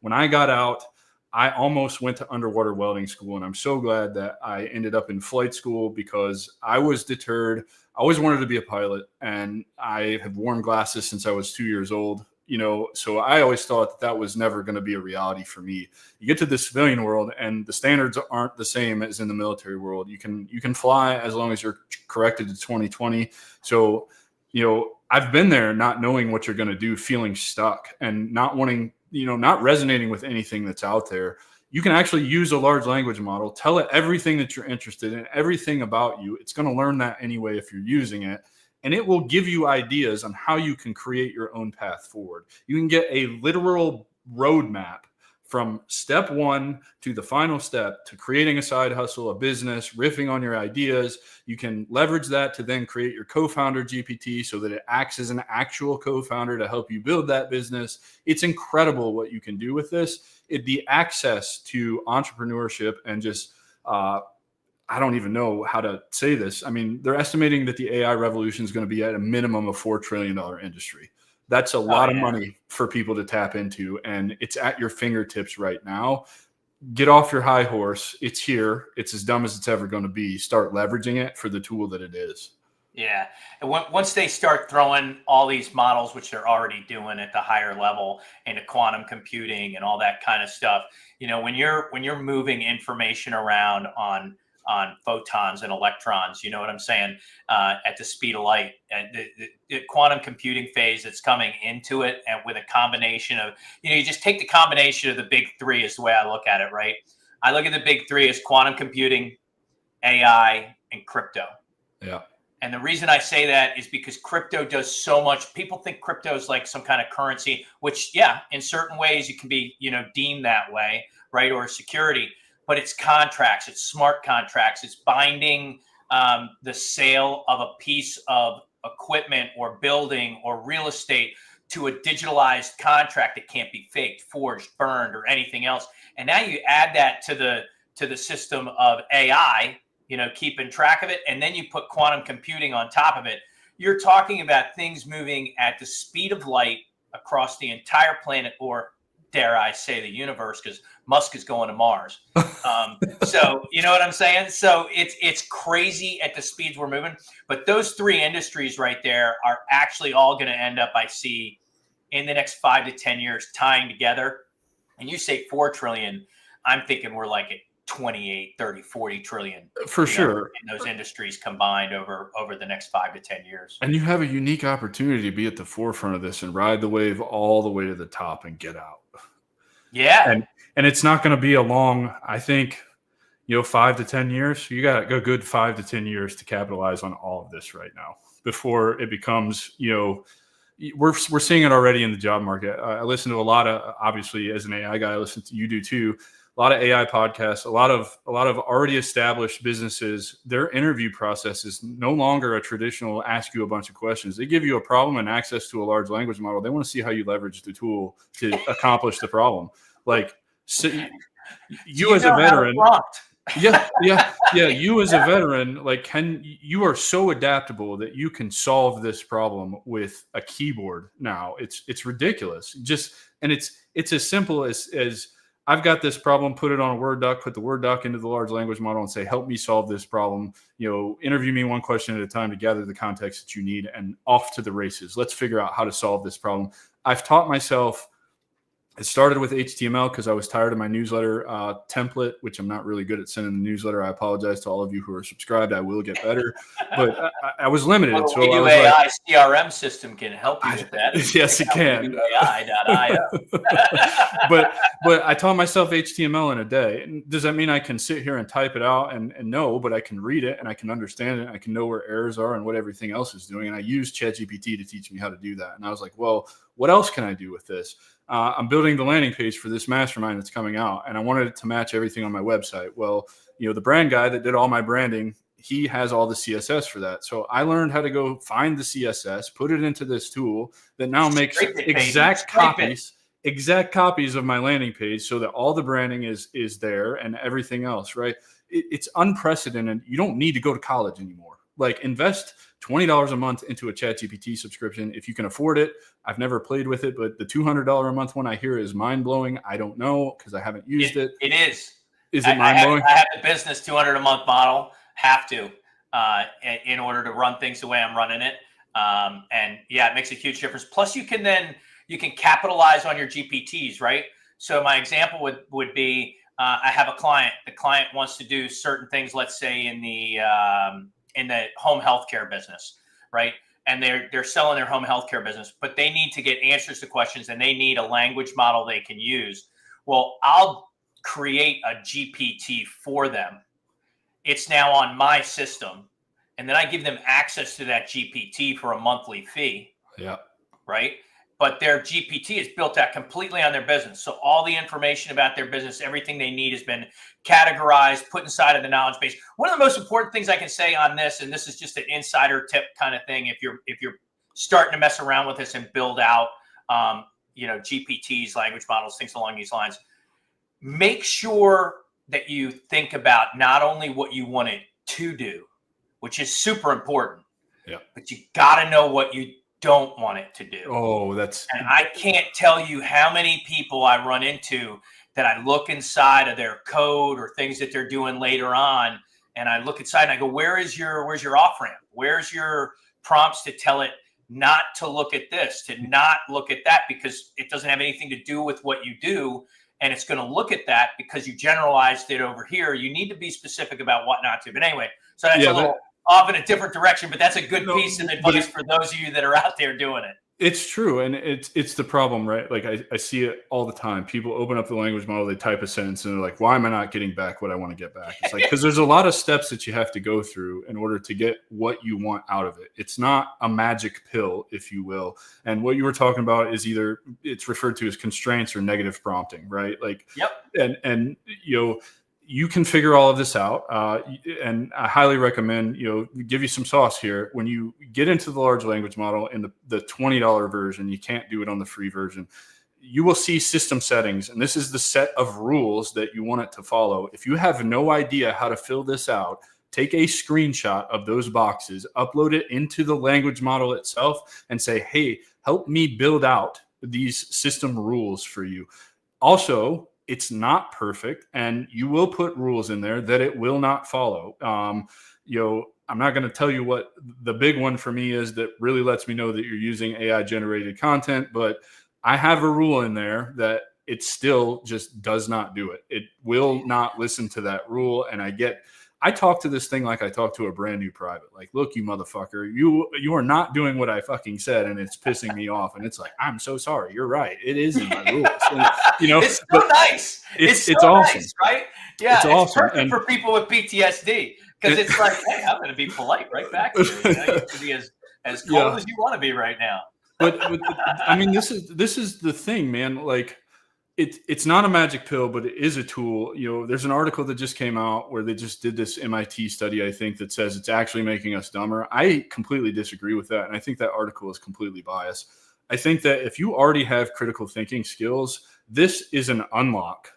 When I got out, I almost went to underwater welding school, and I'm so glad that I ended up in flight school because I was deterred. I always wanted to be a pilot, and I have worn glasses since I was 2 years old. So I always thought that was never going to be a reality for me. You get to the civilian world and the standards aren't the same as in the military world. You can fly as long as you're corrected to 2020. So, I've been there not knowing what you're going to do, feeling stuck and not wanting, not resonating with anything that's out there. You can actually use a large language model, tell it everything that you're interested in, everything about you. It's going to learn that anyway if you're using it. And it will give you ideas on how you can create your own path forward. You can get a literal roadmap from step one to the final step to creating a side hustle, a business, riffing on your ideas. You can leverage that to then create your co-founder GPT so that it acts as an actual co-founder to help you build that business. It's incredible what you can do with this. The access to entrepreneurship and just, I don't even know how to say this. I mean, they're estimating that the AI revolution is going to be at a minimum of $4 trillion industry. That's a lot of money for people to tap into, and it's at your fingertips right now. Get off your high horse. It's here. It's as dumb as it's ever going to be. Start leveraging it for the tool that it is. Yeah. And once they start throwing all these models, which they're already doing at the higher level, into quantum computing and all that kind of stuff, when you're moving information around on photons and electrons, you know what I'm saying, at the speed of light, and the quantum computing phase that's coming into it, and with a combination of, you just take the combination of the big three is the way I look at it, right? I look at the big three as quantum computing, AI, and crypto. Yeah. And the reason I say that is because crypto does so much. People think crypto is like some kind of currency, which, yeah, in certain ways it can be, deemed that way, right? Or security. But it's contracts, it's smart contracts, it's binding the sale of a piece of equipment or building or real estate to a digitalized contract that can't be faked, forged, burned, or anything else. And now you add that to the system of AI, keeping track of it, and then you put quantum computing on top of it. You're talking about things moving at the speed of light across the entire planet, or dare I say the universe, because Musk is going to Mars. So you know what I'm saying? So it's crazy at the speeds we're moving. But those three industries right there are actually all going to end up, I see, in the next 5 to 10 years tying together. And you say 4 trillion, I'm thinking we're like at 28, 30, 40 trillion. For sure. In those industries combined over the next 5 to 10 years. And you have a unique opportunity to be at the forefront of this and ride the wave all the way to the top and get out. Yeah. And it's not going to be a long, I think, 5 to 10 years. You got a good 5 to 10 years to capitalize on all of this right now before it becomes, we're seeing it already in the job market. I listen to a lot of, obviously as an AI guy, I listen to, you do too, a lot of AI podcasts, a lot of already established businesses. Their interview process is no longer a traditional ask you a bunch of questions. They give you a problem and access to a large language model. They want to see how you leverage the tool to accomplish the problem. Like, so you as a veteran, yeah. You as a veteran, like, you are so adaptable that you can solve this problem with a keyboard now. It's ridiculous. And it's as simple as I've got this problem, put it on a Word doc, put the Word doc into the large language model and say, help me solve this problem. Interview me one question at a time to gather the context that you need, and off to the races. Let's figure out how to solve this problem. I've taught myself. It started with HTML because I was tired of my newsletter template, which I'm not really good at sending the newsletter. I apologize to all of you who are subscribed. I will get better, but I was limited. Well, so we do AI CRM system can help you with that. Yes, it can. AI.io. but I taught myself HTML in a day. Does that mean I can sit here and type it out? And no, but I can read it and I can understand it. And I can know where errors are and what everything else is doing. And I used ChatGPT to teach me how to do that. And I was like, well, what else can I do with this? I'm building the landing page for this mastermind that's coming out, and I wanted it to match everything on my website. Well, the brand guy that did all my branding, he has all the CSS for that. So I learned how to go find the CSS, put it into this tool that now makes exact copies of my landing page, so that all the branding is there and everything else, right? It's unprecedented. You don't need to go to college anymore. Like, invest $20 a month into a ChatGPT subscription if you can afford it. I've never played with it, but the $200 a month one I hear is mind blowing. I don't know because I haven't used it. It is. Is it mind blowing? I have the business $200 a month model. Have to in order to run things the way I'm running it. And yeah, it makes a huge difference. Plus, you can capitalize on your GPTs, right? So my example would be I have a client. The client wants to do certain things. Let's say in the home healthcare business, right? And they're selling their home healthcare business, but they need to get answers to questions and they need a language model they can use. Well, I'll create a GPT for them. It's now on my system. And then I give them access to that GPT for a monthly fee. Yeah. Right. But their GPT is built out completely on their business. So all the information about their business, everything they need has been categorized, put inside of the knowledge base. One of the most important things I can say on this, and this is just an insider tip kind of thing, if you're starting to mess around with this and build out, GPTs, language models, things along these lines, make sure that you think about not only what you want it to do, which is super important, but you got to know what you don't want it to do. And I can't tell you how many people I run into that I look inside of their code or things that they're doing later on, and I look inside and I go, where's your off ramp? Where's your prompts to tell it not to look at this, to not look at that, because it doesn't have anything to do with what you do, and it's going to look at that because you generalized it over here. You need to be specific about what not to. But anyway, so that's a little off in a different direction, but that's a good piece of advice for those of you that are out there doing it. It's true. And it's the problem, right? Like I see it all the time. People open up the language model, they type a sentence and they're like, why am I not getting back what I want to get back? It's like, because there's a lot of steps that you have to go through in order to get what you want out of it. It's not a magic pill, if you will. And what you were talking about is either it's referred to as constraints or negative prompting, right? Like, and you can figure all of this out. And I highly recommend, give you some sauce here. When you get into the large language model in the $20 version, you can't do it on the free version. You will see system settings, and this is the set of rules that you want it to follow. If you have no idea how to fill this out, take a screenshot of those boxes, upload it into the language model itself, and say, hey, help me build out these system rules for you. Also, it's not perfect, and you will put rules in there that it will not follow. I'm not going to tell you what the big one for me is that really lets me know that you're using AI generated content, but I have a rule in there that it still just does not do it. It will not listen to that rule. And I talk to this thing like I talk to a brand new private. Like, look, you motherfucker, you are not doing what I fucking said, and it's pissing me off. And it's like, I'm so sorry. You're right. It is in my rules. And, it's so nice. It's so awesome, nice, right? Yeah, it's awesome. Perfect for people with PTSD, because it's like, hey, I'm going to be polite right back to you. You can be as cold as you want to be right now. but I mean, this is the thing, man. Like, it's not a magic pill, but it is a tool. There's an article that just came out where they just did this MIT study, I think, that says it's actually making us dumber. I completely disagree with that, and I think that article is completely biased. I think that if you already have critical thinking skills, this is an unlock.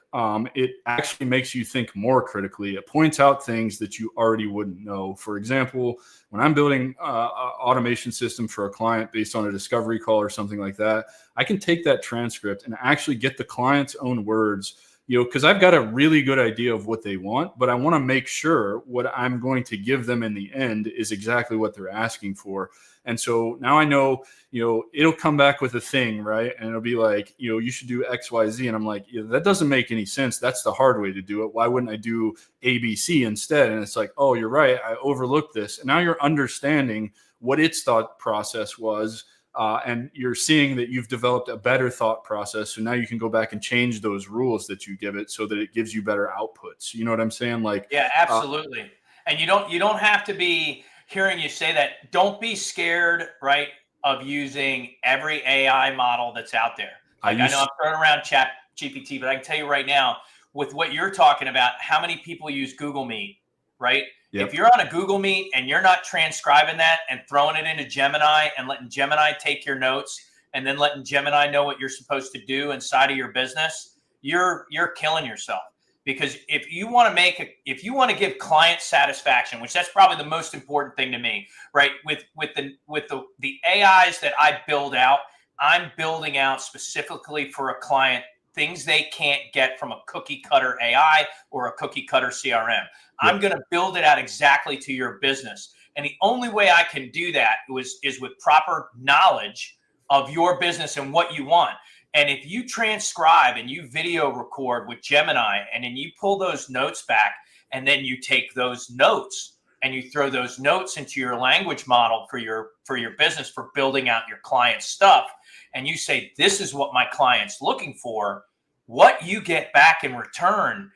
It actually makes you think more critically. It points out things that you already wouldn't know. For example, when I'm building an automation system for a client based on a discovery call or something like that, I can take that transcript and actually get the client's own words, because I've got a really good idea of what they want, but I want to make sure what I'm going to give them in the end is exactly what they're asking for. And so now I know, it'll come back with a thing, right? And it'll be like, you should do X, Y, Z. And I'm like, that doesn't make any sense. That's the hard way to do it. Why wouldn't I do A, B, C instead? And it's like, oh, you're right. I overlooked this. And now you're understanding what its thought process was. And you're seeing that you've developed a better thought process. So now you can go back and change those rules that you give it so that it gives you better outputs. You know what I'm saying? Like, yeah, absolutely. And you don't have to be hearing you say that. Don't be scared, right, of using every AI model that's out there. Like, I know I'm throwing around Chat GPT, but I can tell you right now, with what you're talking about, how many people use Google Meet, right? Yep. If you're on a Google Meet and you're not transcribing that and throwing it into Gemini and letting Gemini take your notes and then letting Gemini know what you're supposed to do inside of your business, you're killing yourself. Because if you want to give client satisfaction, which that's probably the most important thing to me, right? With the AIs that I build out, I'm building out specifically for a client things they can't get from a cookie cutter AI or a cookie cutter CRM. I'm going to build it out exactly to your business. And the only way I can do that is with proper knowledge of your business and what you want. And if you transcribe and you video record with Gemini and then you pull those notes back and then you take those notes and you throw those notes into your language model for your business, for building out your client's stuff, and you say, this is what my client's looking for, what you get back in return,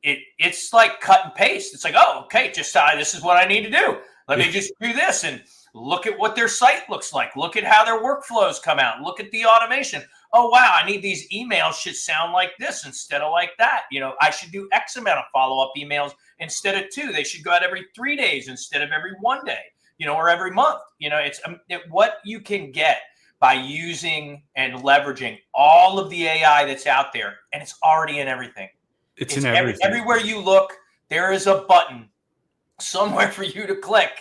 it's like cut and paste. It's like, oh, okay, just this is what I need to do. Let me just do this and look at what their site looks like. Look at how their workflows come out. Look at the automation. Oh, wow, I need these emails should sound like this instead of like that. I should do X amount of follow-up emails instead of 2. They should go out every 3 days instead of every 1 day, or every month. It's what you can get by using and leveraging all of the AI that's out there, and it's already in everything. It's in everything. Everywhere you look, there is a button somewhere for you to click,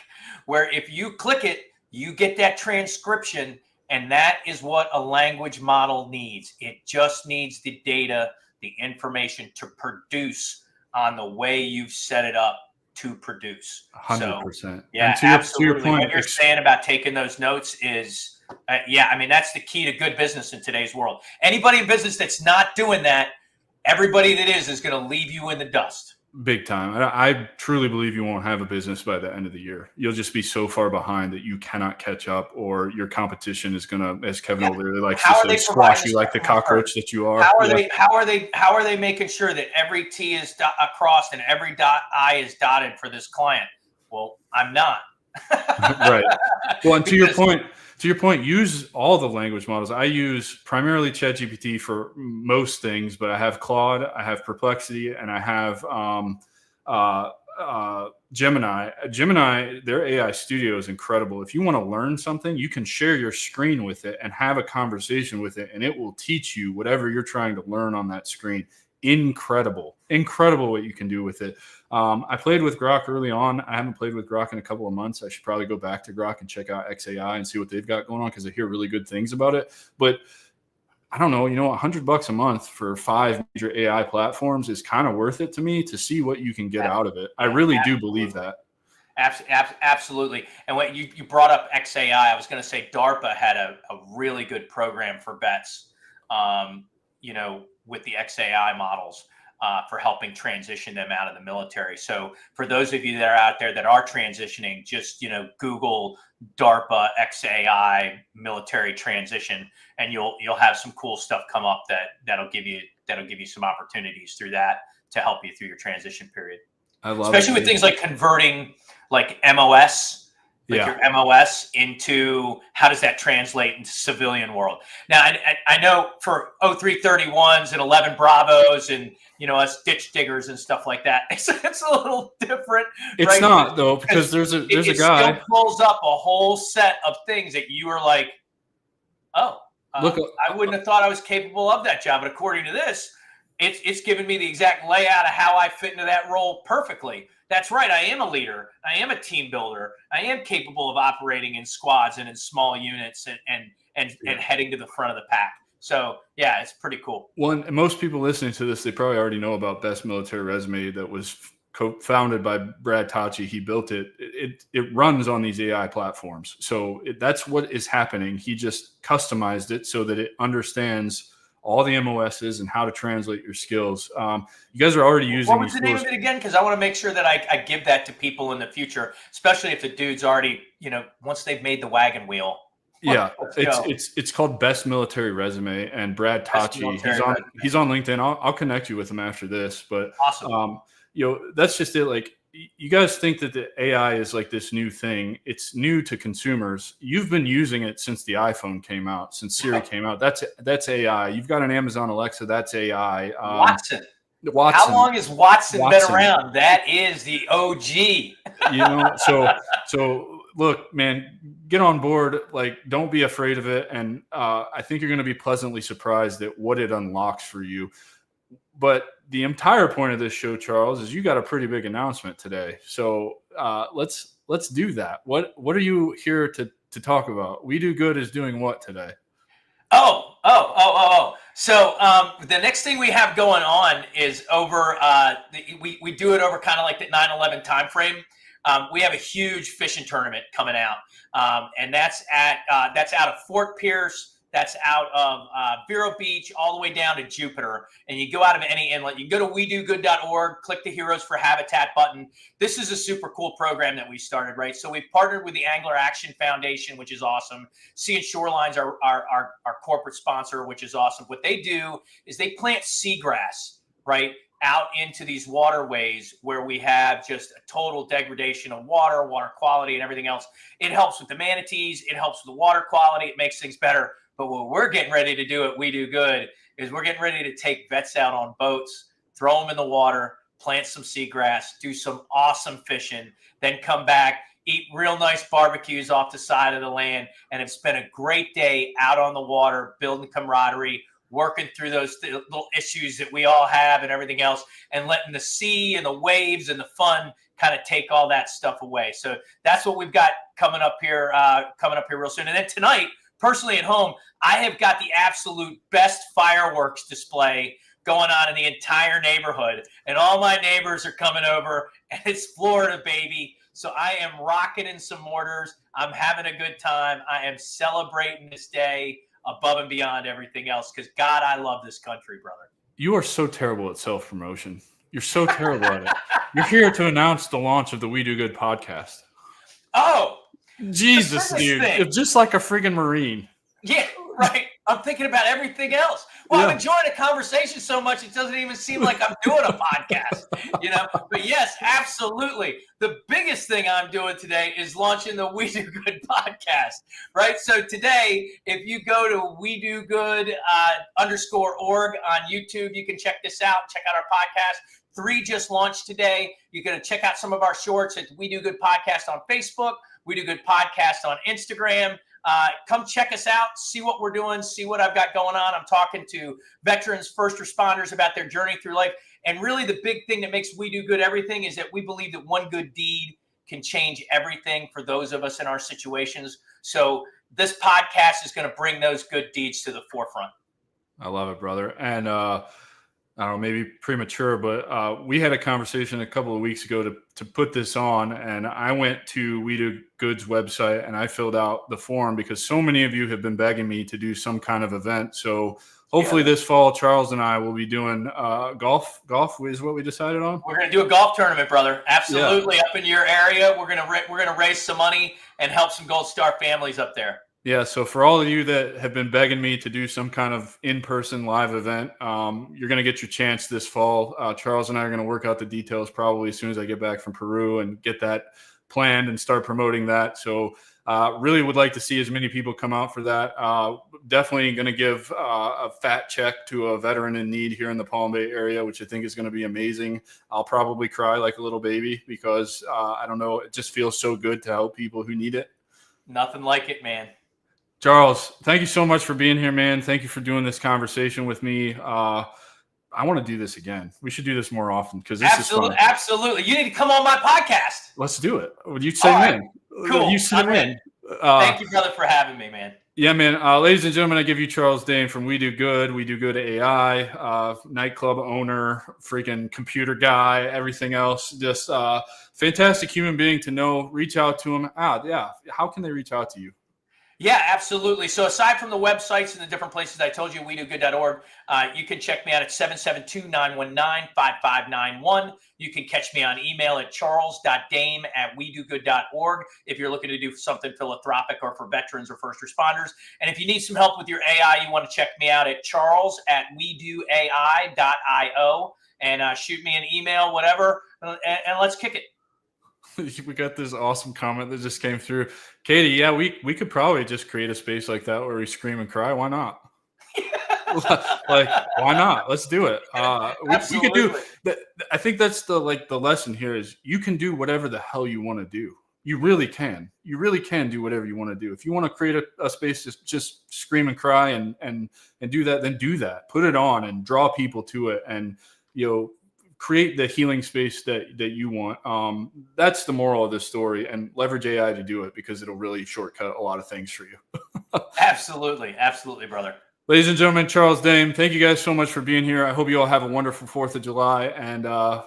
where if you click it, you get that transcription, and that is what a language model needs. It just needs the data, the information to produce on the way you've set it up to produce. 100%. So, yeah, absolutely. To your point, what you're saying about taking those notes is, that's the key to good business in today's world. Anybody in business that's not doing that, everybody that is going to leave you in the dust. Big time. I truly believe you won't have a business by the end of the year. You'll just be so far behind that you cannot catch up, or your competition is going to, as Kevin O'Leary likes to say, squash you like the cockroach that you are. How are they making sure that every T is crossed and every I is dotted for this client? Well, I'm not. Right. Well, and to your point, use all the language models. I use primarily ChatGPT for most things, but I have Claude, I have Perplexity, and I have Gemini. Gemini, their AI studio is incredible. If you want to learn something, you can share your screen with it and have a conversation with it, and it will teach you whatever you're trying to learn on that screen. Incredible what you can do with it. I played with Grok early on. I haven't played with Grok in a couple of months. I should probably go back to Grok and check out XAI and see what they've got going on, because I hear really good things about it. But I don't know, $100 a month for 5 major AI platforms is kind of worth it to me to see what you can get out of it. I really do believe that. Absolutely. And what you brought up XAI, I was going to say DARPA had a really good program for vets, with the XAI models for helping transition them out of the military. So for those of you that are out there that are transitioning, just, Google DARPA XAI military transition, and you'll have some cool stuff come up that'll give you some opportunities through that to help you through your transition period. I love especially with things like converting like MOS like Yeah. your MOS into how does that translate into civilian world? Now, I know for 0331s and 11 Bravos and, us ditch diggers and stuff like that, it's a little different. It's right? not though, because there's a It guy. still pulls up a whole set of things that you are like, oh, Look, I wouldn't have thought I was capable of that job. But according to this, it's given me the exact layout of how I fit into that role perfectly. That's right. I am a leader. I am a team builder. I am capable of operating in squads and in small units and heading to the front of the pack. So, yeah, it's pretty cool. Well, and most people listening to this, they probably already know about Best Military Resume that was founded by Brad Tachi. He built it. It runs on these AI platforms. So that's what is happening. He just customized it so that it understands all the MOSs and how to translate your skills. You guys are already using. What was the name of it again? Because I want to make sure that I give that to people in the future, especially if the dude's already, once they've made the wagon wheel. Yeah, it's called Best Military Resume, and Brad Tachi. He's on LinkedIn. I'll connect you with him after this. But awesome. That's just it. Like, you guys think that the AI is like this new thing. It's new to consumers. You've been using it since the iPhone came out, since Siri came out. That's AI. You've got an Amazon Alexa. That's AI. Watson. Watson. How long has Watson been around? That is the OG. So look, man, get on board. Like, don't be afraid of it. And I think you're going to be pleasantly surprised at what it unlocks for you. But the entire point of this show, Charles, is you got a pretty big announcement today. So let's do that. What are you here to talk about? We Do Good is doing what today? So the next thing we have going on is over. We do it over kind of like the 9/11 timeframe. We have a huge fishing tournament coming out, and that's out of Fort Pierce. That's out of Vero Beach all the way down to Jupiter. And you go out of any inlet. You can go to wedogood.org, click the Heroes for Habitat button. This is a super cool program that we started, right? So we've partnered with the Angler Action Foundation, which is awesome. Sea and Shorelines are our corporate sponsor, which is awesome. What they do is they plant seagrass, right, out into these waterways where we have just a total degradation of water quality and everything else. It helps with the manatees. It helps with the water quality. It makes things better. But what we're getting ready to do at We Do Good is we're getting ready to take vets out on boats, throw them in the water, plant some seagrass, do some awesome fishing, then come back, eat real nice barbecues off the side of the land, and have spent a great day out on the water, building camaraderie, working through those little issues that we all have and everything else, and letting the sea and the waves and the fun kind of take all that stuff away. So that's what we've got coming up here real soon. And then tonight, personally at home, I have got the absolute best fireworks display going on in the entire neighborhood. And all my neighbors are coming over, and it's Florida, baby. So I am rocking in some mortars. I'm having a good time. I am celebrating this day above and beyond everything else because, God, I love this country, brother. You are so terrible at self-promotion. You're so terrible at it. You're here to announce the launch of the We Do Good podcast. Oh, Jesus, dude. Just like a friggin' Marine. Yeah, right. I'm thinking about everything else. Well, I'm enjoying the conversation so much, it doesn't even seem like I'm doing a podcast, But yes, absolutely. The biggest thing I'm doing today is launching the We Do Good podcast, right? So today, if you go to We Do Good _org on YouTube, you can check this out, check out our podcast. 3 just launched today. You're going to check out some of our shorts at We Do Good Podcast on Facebook, We Do Good Podcast on Instagram. Come check us out, see what we're doing, see what I've got going on. I'm talking to veterans, first responders about their journey through life. And really the big thing that makes We Do Good everything is that we believe that one good deed can change everything for those of us in our situations. So this podcast is going to bring those good deeds to the forefront. I love it, brother. And I don't know, maybe premature, but we had a conversation a couple of weeks ago to put this on, and I went to We Do Good's website and I filled out the form because so many of you have been begging me to do some kind of event. So hopefully this fall, Charles and I will be doing golf. Golf is what we decided on. We're going to do a golf tournament, brother. Absolutely. Yeah. Up in your area, we're going to raise some money and help some Gold Star families up there. Yeah, so for all of you that have been begging me to do some kind of in-person live event, you're going to get your chance this fall. Charles and I are going to work out the details probably as soon as I get back from Peru and get that planned and start promoting that. So really would like to see as many people come out for that. Definitely going to give a fat check to a veteran in need here in the Palm Bay area, which I think is going to be amazing. I'll probably cry like a little baby because I don't know, it just feels so good to help people who need it. Nothing like it, man. Charles, thank you so much for being here, man. Thank you for doing this conversation with me. I want to do this again. We should do this more often because this is fun. Absolutely. You need to come on my podcast. Let's do it. Would you say in? Cool. You sit in. Thank you, brother, for having me, man. Yeah, man. Ladies and gentlemen, I give you Charles Dane from We Do Good. We Do Good AI, nightclub owner, freaking computer guy, everything else. Just fantastic human being to know. Reach out to him. Yeah. How can they reach out to you? Yeah, absolutely. So aside from the websites and the different places I told you, WeDoGood.org, you can check me out at 772-919-5591. You can catch me on email at charles.dame@wedogood.org if you're looking to do something philanthropic or for veterans or first responders. And if you need some help with your AI, you want to check me out at charles@wedoai.io and shoot me an email, whatever, and let's kick it. We got this awesome comment that just came through. Katie, yeah, we could probably just create a space like that where we scream and cry. Why not? Like, why not? Let's do it. We could do that. I think that's the lesson here is you can do whatever the hell you want to do. You really can. You really can do whatever you want to do. If you want to create a space to just scream and cry and do that, then do that. Put it on and draw people to it, and create the healing space that you want. That's the moral of this story, and leverage AI to do it because it'll really shortcut a lot of things for you. Absolutely. Absolutely, brother. Ladies and gentlemen, Charles Dame, thank you guys so much for being here. I hope you all have a wonderful 4th of July. And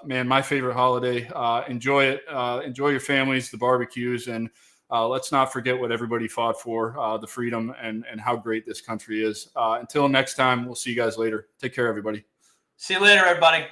man, my favorite holiday. Enjoy it. Enjoy your families, the barbecues, and let's not forget what everybody fought for, the freedom and how great this country is. Until next time, we'll see you guys later. Take care, everybody. See you later, everybody.